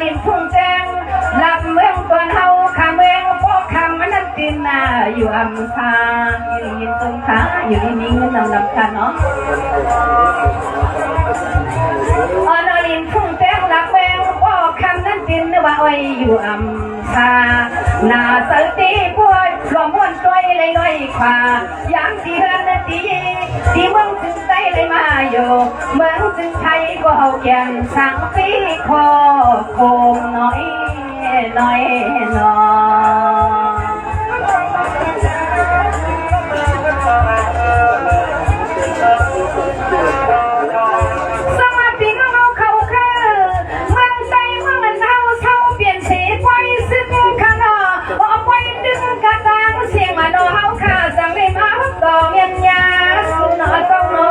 ลินพุ่งแจงหลับเมืองตอนเฮาข้าเมืองพ่อคำมันนั่นตินนาอยู่อำคาอยู่ยินตรงขาอยู่นี่มีเงินนำกันเนาะนลินพุ่งแจงหลับเมืองพ่อคำนั่นตินว่าอ้อยอยู่อำคาหน้าสติป่วยหลวมม้วนตัวเลยน้อยขวาอย่างที่เฮือนตีที่เมืองจึงใจเลยมาอยู่เมืองจึงไทยก็เอาแก่นสังปีคอโคมน้อยน้อยน้อยสวัสดีน้องเขาคือมันใจมันเฮาเช่าเปลี่ยนสีไฟซึ่งข้างนอกเอาไว้ดึงกระตังเสียงมาโนเฮาขาสังเลยมาต่อเมียนยาสุนทรต้องนอ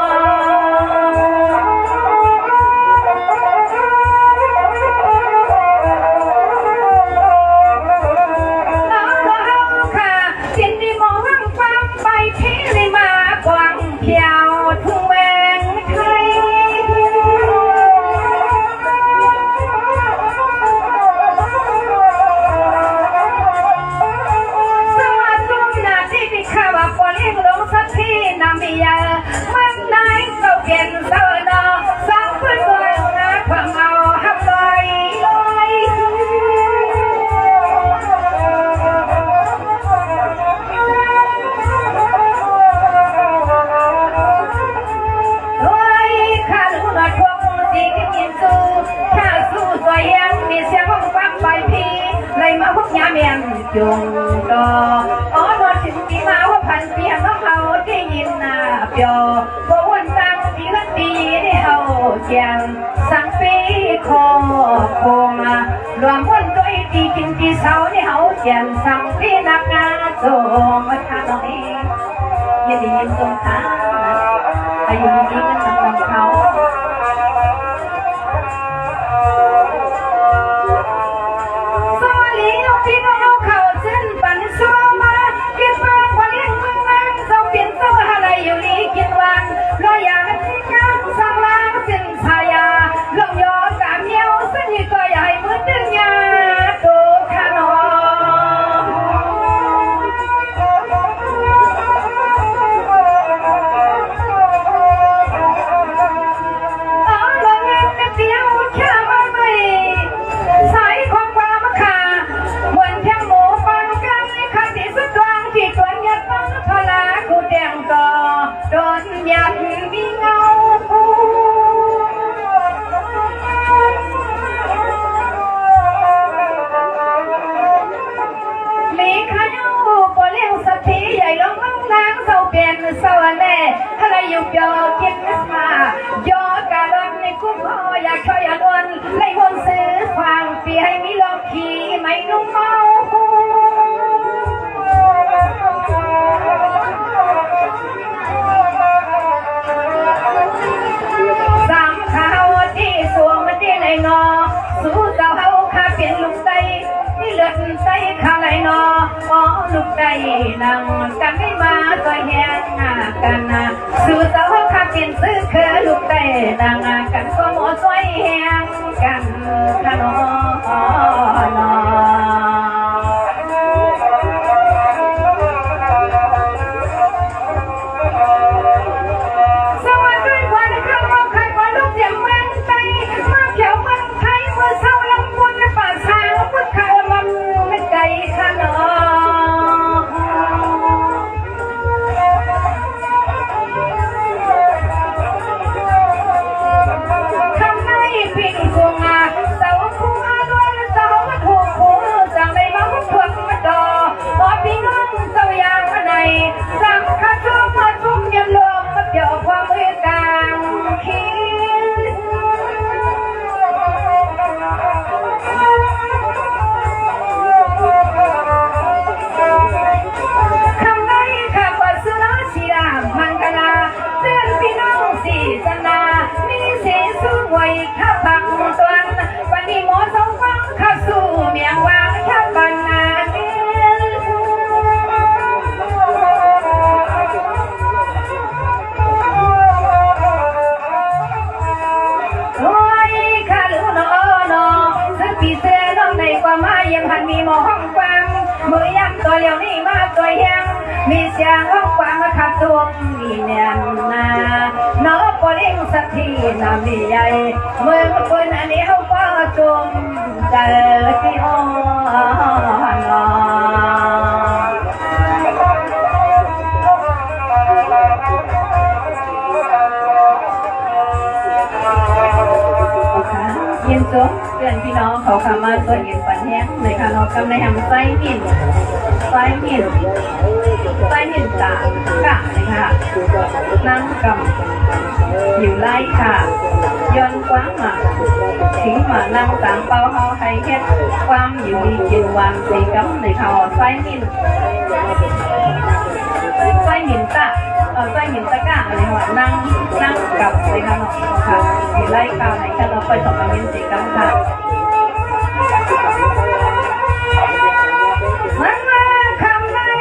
จงดอนอนถึงปีมาว่าพันเปียน้องเขาได้ยินนาเปียวพวกวันตั้งปีละปีได้เอาเจียงสังปีคอโคมารวมวันด้วยตีกินตีเสาได้เอาเจียงสังปีนักงานโจงมาทานเอาเองยินดียินตรงขาอายุนี้มันทำเขาสวรรค์แน่อะไรอยู่เปียวกินมายอการันในกุ้งอยากช่วยอดในวนซื้อฟังปีให้มีลองขี่ไม่นุ่มเมาสามข้าวที่สวงมาที่ในนอสู้เจ้าเขาข้าเปลี่ยนลูกใจนี่เลือดใจข้าไหลนออ๋อลูกใจนั่งกันไม่มาตัวแหงกันสู้เจ้าข้าเปลี่ยนซื้อเคยลูกใจนั่งกันก็หมดตัวแหงกันขนอนอ ห้องฟังมือยังตัวเดียวนี่มาตัวยังมีเสียงห้องฟังมาขัดตัวมีเนียนนาเนาะปอลิงสักทีน้ำมีใหญ่เมื่อคนอันนี้เขาก็จุ่มเจอที่อ่อนนยินจบเพื่อนพี่น้องเขาขามาตัวเย็นปันแห้งเลยค่ะเรากำลังทำไส้หินตากะเลยค่ะนั่งกำอยู่ไล่ค่ะย้อนกว้างมาทิ้งมานั่งสามเป้าเขาให้เฮ็ดความอยู่ดีกินวันสีกำเลยค่ะไส้หินตะกะเลยค่ะนั่งกับเลยค่ะน้องค่ะอยู่ไล่ค่ะไหนค่ะเราไปสองมายินสีกำค่ะมันมาคำไม่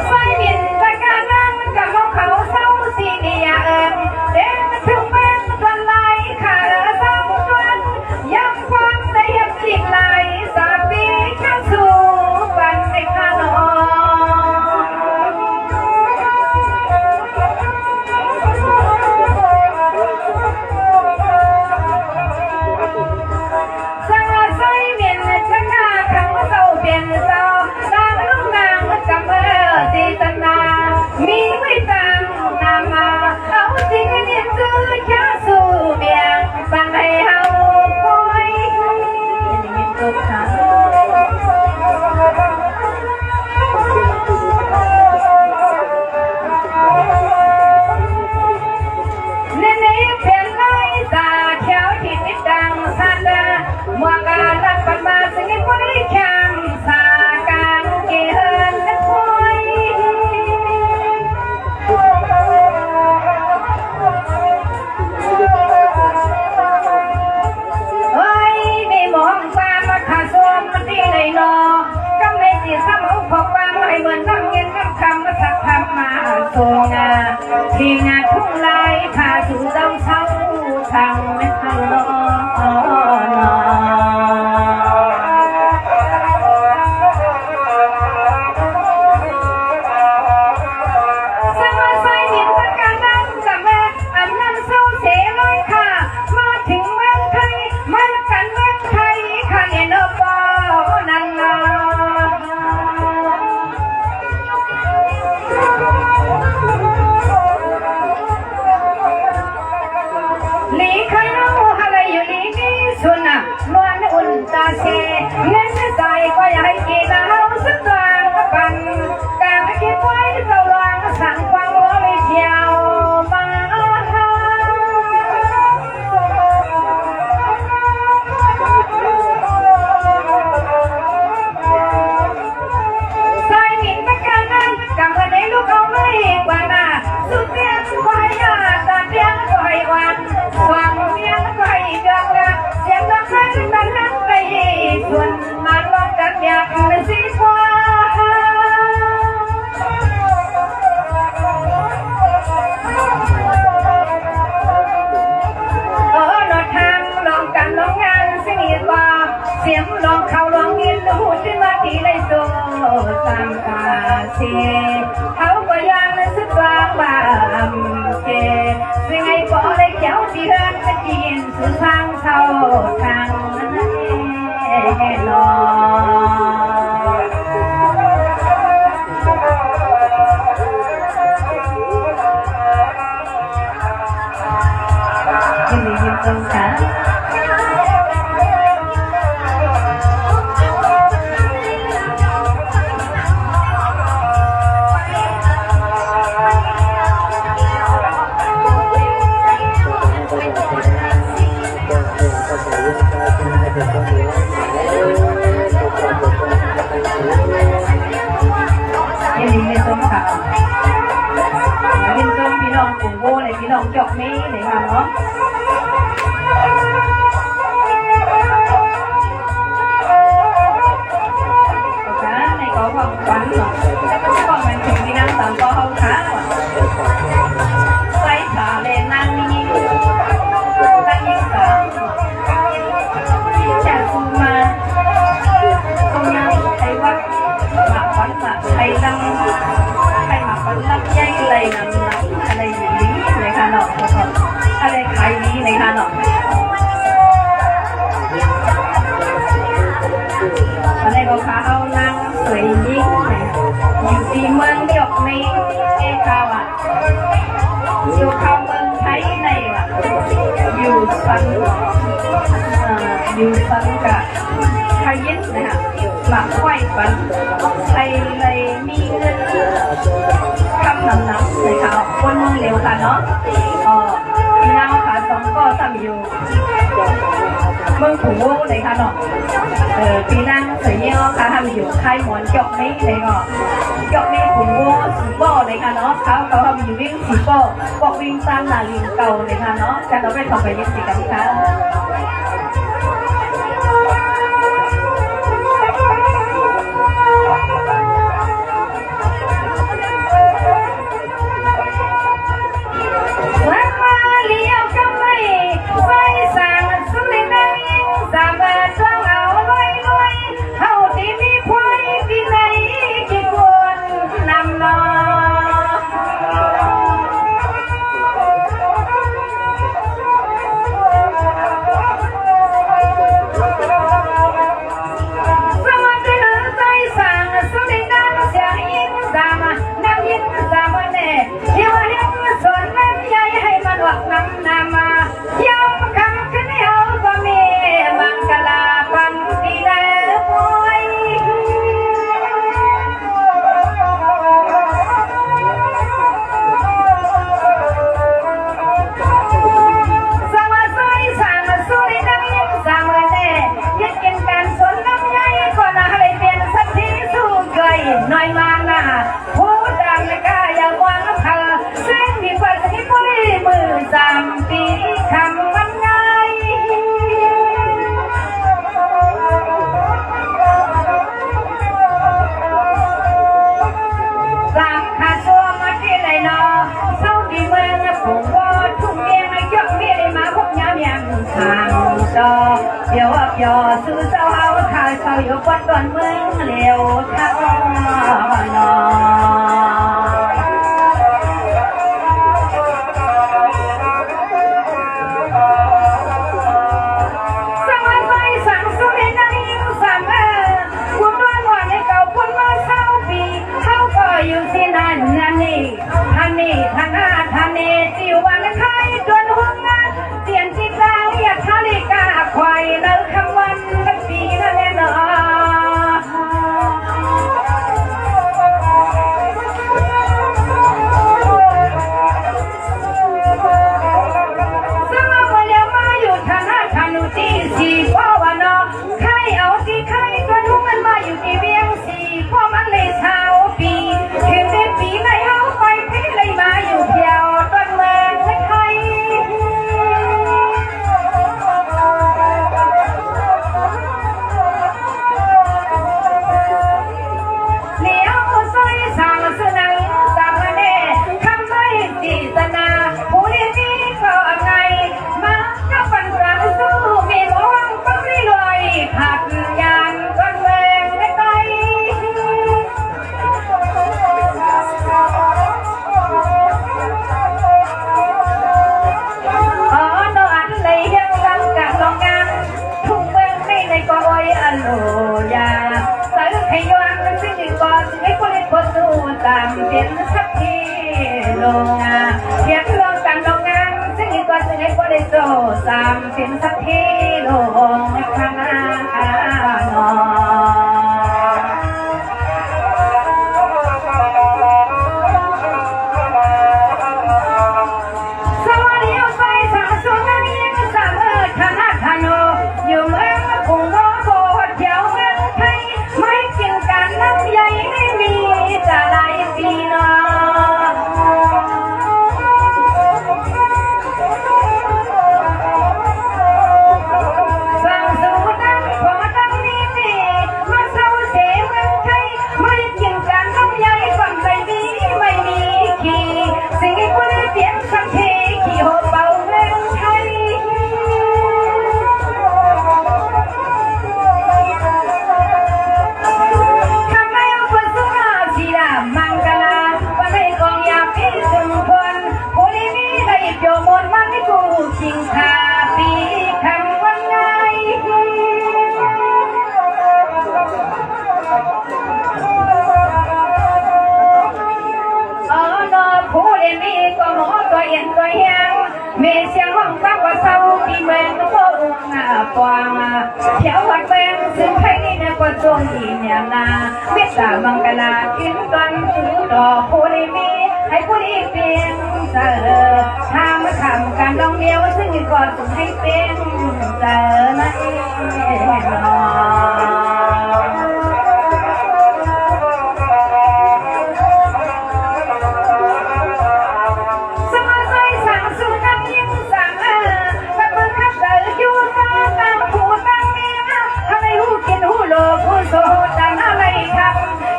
ไส้หินตะกะนั่งกับน้องเขาเศร้าสีเดียเด็กถึงบ้านวันไหลขาเศร้าจวนย้ำความละเอียดสิ่งไหลสาปีแค่สู่ปันในข้าน้องมีไว้ตังนามาเอาจริงเนี่ยซื้อแค่สู่เบียงบังให้เฮาคอยนี่ตกขาเนเพียนไล่ตาแถวที่ติดดังซาดามัวการรักปันมาสิ่งคนที่แข็งสากางเกลือนและคอยเหมือนน้ำเงินน้ำคำมาสักคำมาส่งที่งานทุ่งลายพาสู่ดาวเช้าทางไม่ทางนสมาใส่ดินตะการนั่งกับแม่อันนั้นเศร้าเสียเลยค่ะมาถึงเมืองไทยมันกันเมืองไทยค่ะเอ็นบอนันนาลีใครเอาอะไรอยู่ลีนี่สุนัขนวลอุ่นตาเชเล่นใจก็อยากให้กินเอาสักกลางปันกลางคิดไว้ระวังสั่งฟังว่าไม่เที่ยวมาใส่หมิ่นตะการนั่งกำลังในลูกเอาไม่กว่าน่ะสุดเสียงควายยาตาเสียงก็ให้วันฟังเสียงก็ให้ดังนะเสียงดังนั้นดังนั้นไปส่วนมาลองกันอยากเป็นสีฟ้าลองทางลองกันลองงานสิ่งนี้ว่าเสียงลองเขาลองเงินหูที่มาที่ไรโซตามกาเสียเขาก็ยันสุดกลางบ้านเกสิ่งไอ้ปอเลยเจ้าที่เฮิร์นจะกินสุดทางเท่าทางนอนที่มีอยู่ตรงขาพี่น้องกลุ่มโบ้เลยพี่น้องจอกนี้เลยค่ะเนาะในcó vòng quán rồi còn mình chụp đi năng tạm có không khá rồi lấy xả lên năng đi xả chả cùng mà không nhau thấy สวยยิ่งอยู่ที่เมืองหยกนี้เอเขาอ่ะอยู่เข้าเมืองไทยในอ่ะอยู่สันกับไทยยินนะคะหลักไหวปันไทยเลยมีเงินคำนำนะคะคนเมืองเร็วค่ะเนาะพี่น้องค่ะสองก็ทำอยู่เมืองผูเลยค่ะเนาะพี่น้องเสียเงี้ยค่ะทำอยู่ค่ายหมอนจอกนี้เลยเนาะจอกนี้ผูสีบ่อเลยค่ะเนาะเขาทำอยู่วิ่งสีบ่อบอกวิ่งตามหน้าลิงเก่าเลยค่ะเนาะจะเราไปทำไปยังสิกันค่ะน้อยมาหน้าพูดดังเลยก็อย่าวางเธอเส้นที่กว่าจะให้ปุ้ยมือ3 ปีคำมันง่ายสามขาชัวมาที่ไหนเนาะเศร้าดีเมืองผมว่าทุกเมียงยกเมียได้มาพบย้ำยังทางจอเดี๋ยวซื้อเจ้าเอาถ่ายเศร้าอยู่ก่อนเมืองเร็วท่านออยู่ที่นั่นนั่นนี่ท่านนี่ท่านหน้าท่านนี่จิววันไทยจนห้องงานเตียนจิตใจอยากทะเลกาควายเลิกคำวันกันปีนั่นแน่นอนสมัครมาเลี้ยมาอยู่ท่านหน้าท่านอยู่ที่สี่พ่อวันนอใครเอาที่ใครจนห้องมันมาอยู่ที่เวียงสี่พ่อมันเลยเช้าปีถึงได้ปีไหนเอาไปพี่เลยมาอยู่เพียวต้นเมืองไทยเลี้ยวซอยสางสนังสามเน่ทำไม่จีตนาผู้นี้ก็ไงมาก็ปันรังสู้มีมองต้องรีลอยผัดยานต้นเมืองไทยก็โอยอโลยาสายให้ย้อนสิ่งที่ก่อนให้คนให้คนดูตามเป็นสักทีลงเทียบลงกันลงงานสิ่งที่ก่อนให้คนได้โตตามเป็นสักทีลงข้างหน้านอสวัสดีเอาไปสาวชนนั้นยังสามธนาธานอยู่เมืองกรุงโลโก้เที่ยวเมืองไทยไม่กินกันน้ำใหญ่ไม่มีจะหลายปีเนาะสั่งสูตรน้ ซึ่งใครนี่เนี่ยก็จงอีเนี่ยนาเมตตามังกลากินกันจูดอกโพลิมีให้ผู้ดีเป็นเจอถ้ามาทำการลองเดียวซึ่งก่อนถึงให้เป็นเจอนะเอง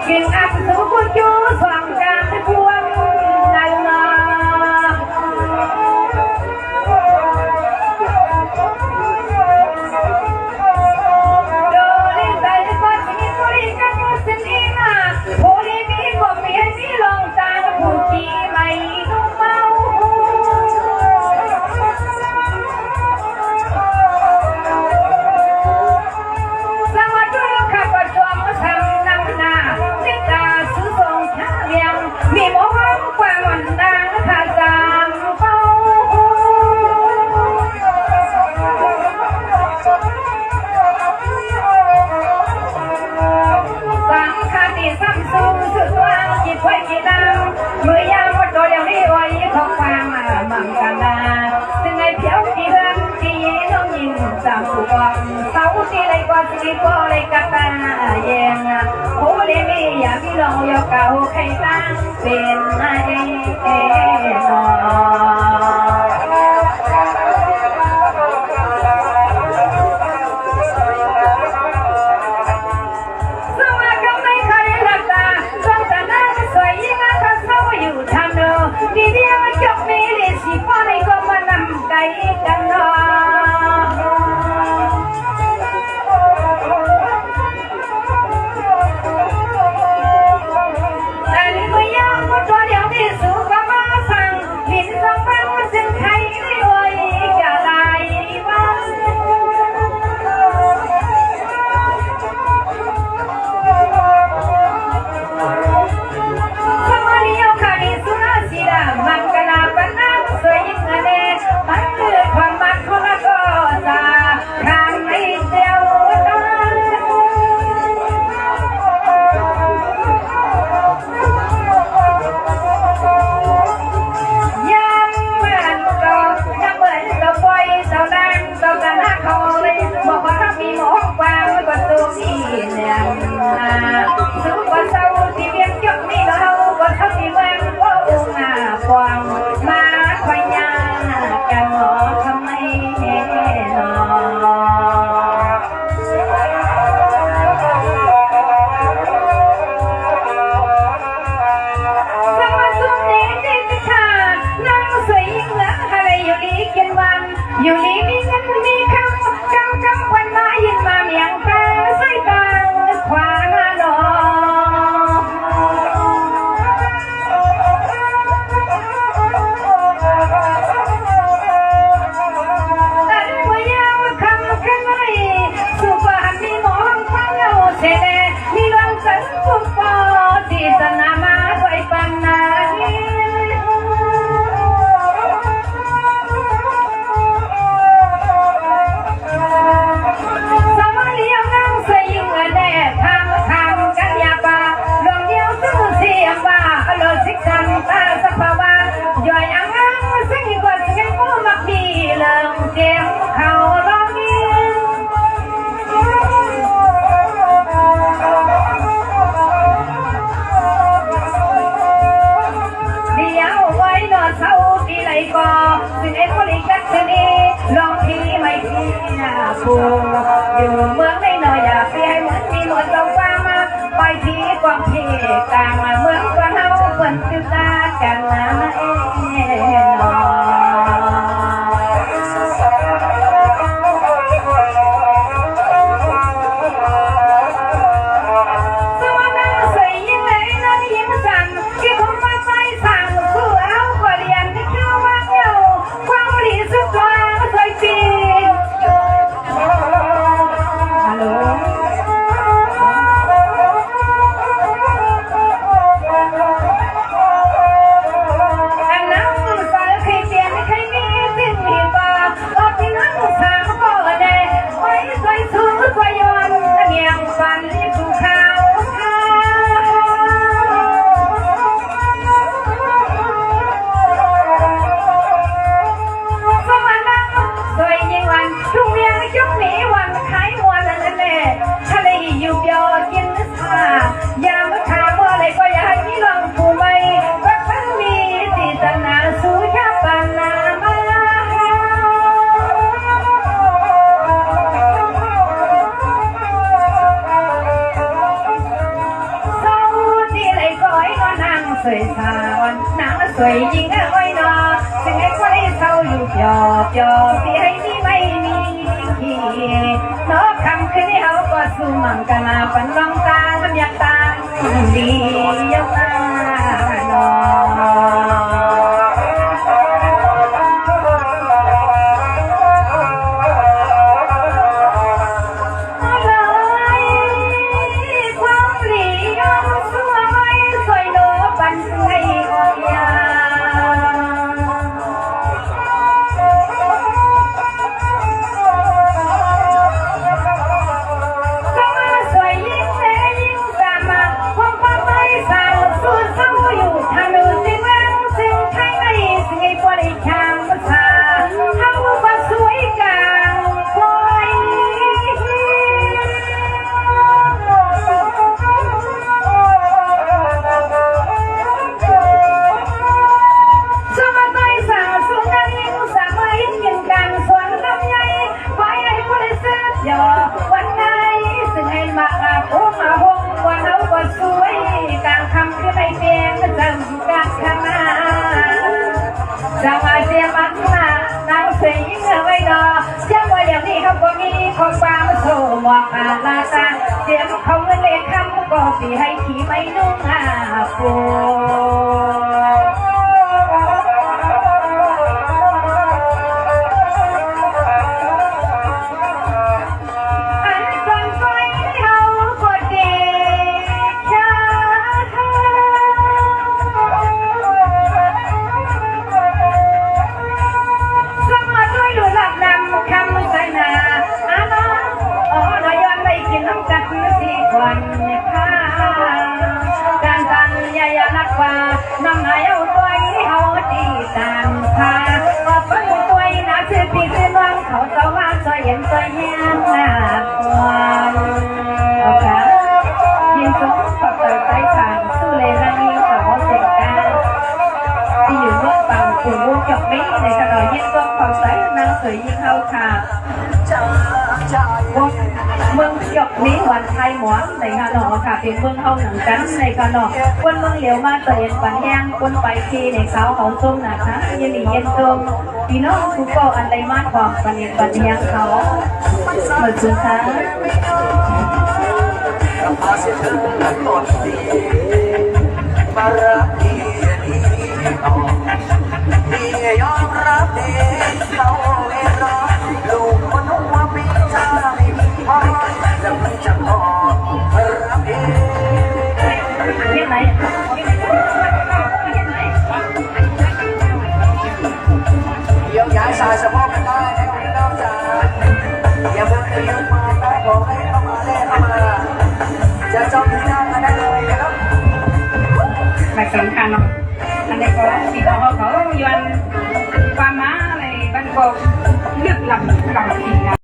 กินอับสูบจูสว่างจานพวงนั่นนะโดลิใจก็มีผู้ดีกันสิ่งนี้นะผู้ดีมีก็มีให้มีลงจานผู้ดีไม่ต้องเมาสวัสดีค่ะประจวบมาทำน้ำหน้ามีโมหะความหวังดังขาดจางเป้าสังขาติซ้ำสูงสุดวางจิตไว้กี่ดาวเมื่อยามหมดตัวเดียวนี้ไว้ของความมังกันดาจึงไอ้เพียวกี่เรื่องที่น้องยิงจำผู้กองเสาที่ไรกว่าที่ก็เลยกัดตาเย็นโอ้เลมีอย่าพี่ลองยกเก่าใครตั้งเป็นไงนอสวัสดีก็ไม่เคยรักตาจนแต่นั่งสวยยิ่งอาคาเศร้าอยู่ทำเนอดีเดียวจบมีลิสิป้อนก็มานำไก่กันนอแต่นี่ก็ยังตัวเดียวที่สูงกว่ามาส สวยสาวน้ำสวยยิ่งอ้อยนอถึงไอ้คนไอ้เศร้าอยู่หยอกหยอกที่ให้นี่ไม่มีนกคำขึ้นให้เขาก็สู้มั่งกันนาปันรองตามันอยากตาดียกหน้านอวันไหนซึ่งให้มาโอ้มาหงวันเอาก็สวยกลางคำคือไม่เพียงจำกัดขนาจะมาเสียมันมาน้ำเสียงเอาไว้ดอเชื่อว่าอย่างนี้เขาก็มีคนฟ้ามาโชว์หมอกอาลาตาเสียงเขาเงินเล็กคำก็ปีให้ขี่ไม่นุ่งอาปู น้ำนายเอาตัวเอาตีตามพาว่าเปิ้ลตัวน่าเชื่อปีขึ้นวังเขาจะว่าซอยเย็นซอยแห้งหน้าความเอาค่ะยินสมกับเปิดใจผ่านสู้เลยรังยิงเขาเสียงการที่อยู่เมื่อเป่าปู่ลูกจบนี้ในกระดอยยินสมความใสนางสวยยิ่งเข้าค่ะเมืองหยกนี้วันไทยหมอนในกระดอค่ะเป็นเมืองเฮาหนังจันในกระดอคนเมืองเหลียวมาเตียนปันแห้งคนไปทีในเขาเขาส้มนะคะยันหลีเย็นส้มพี่น้องทุกคนอันใดมากความปันเย็นปันแห้งเขาเหมือนสุดท้ายมารักดีดีต่อดียอมรับดีเขาเองรอลูกคนหัวปีชาไม่มีพอแล้วมันจะพอรับเองยังไงเดี๋ยวย้ายสายสะโพกกันได้ให้พี่น้องจ๋าอย่าเพิ่งเลี้ยงมาได้ขอให้เข้ามาได้เข้ามาจะจองที่นั่งมาได้เลยนะครับ แบบสำคัญเนาะอันนี้ก็สีดอกเขายวนปลาม้าอะไรบ้านก็เลือกลำสีนะ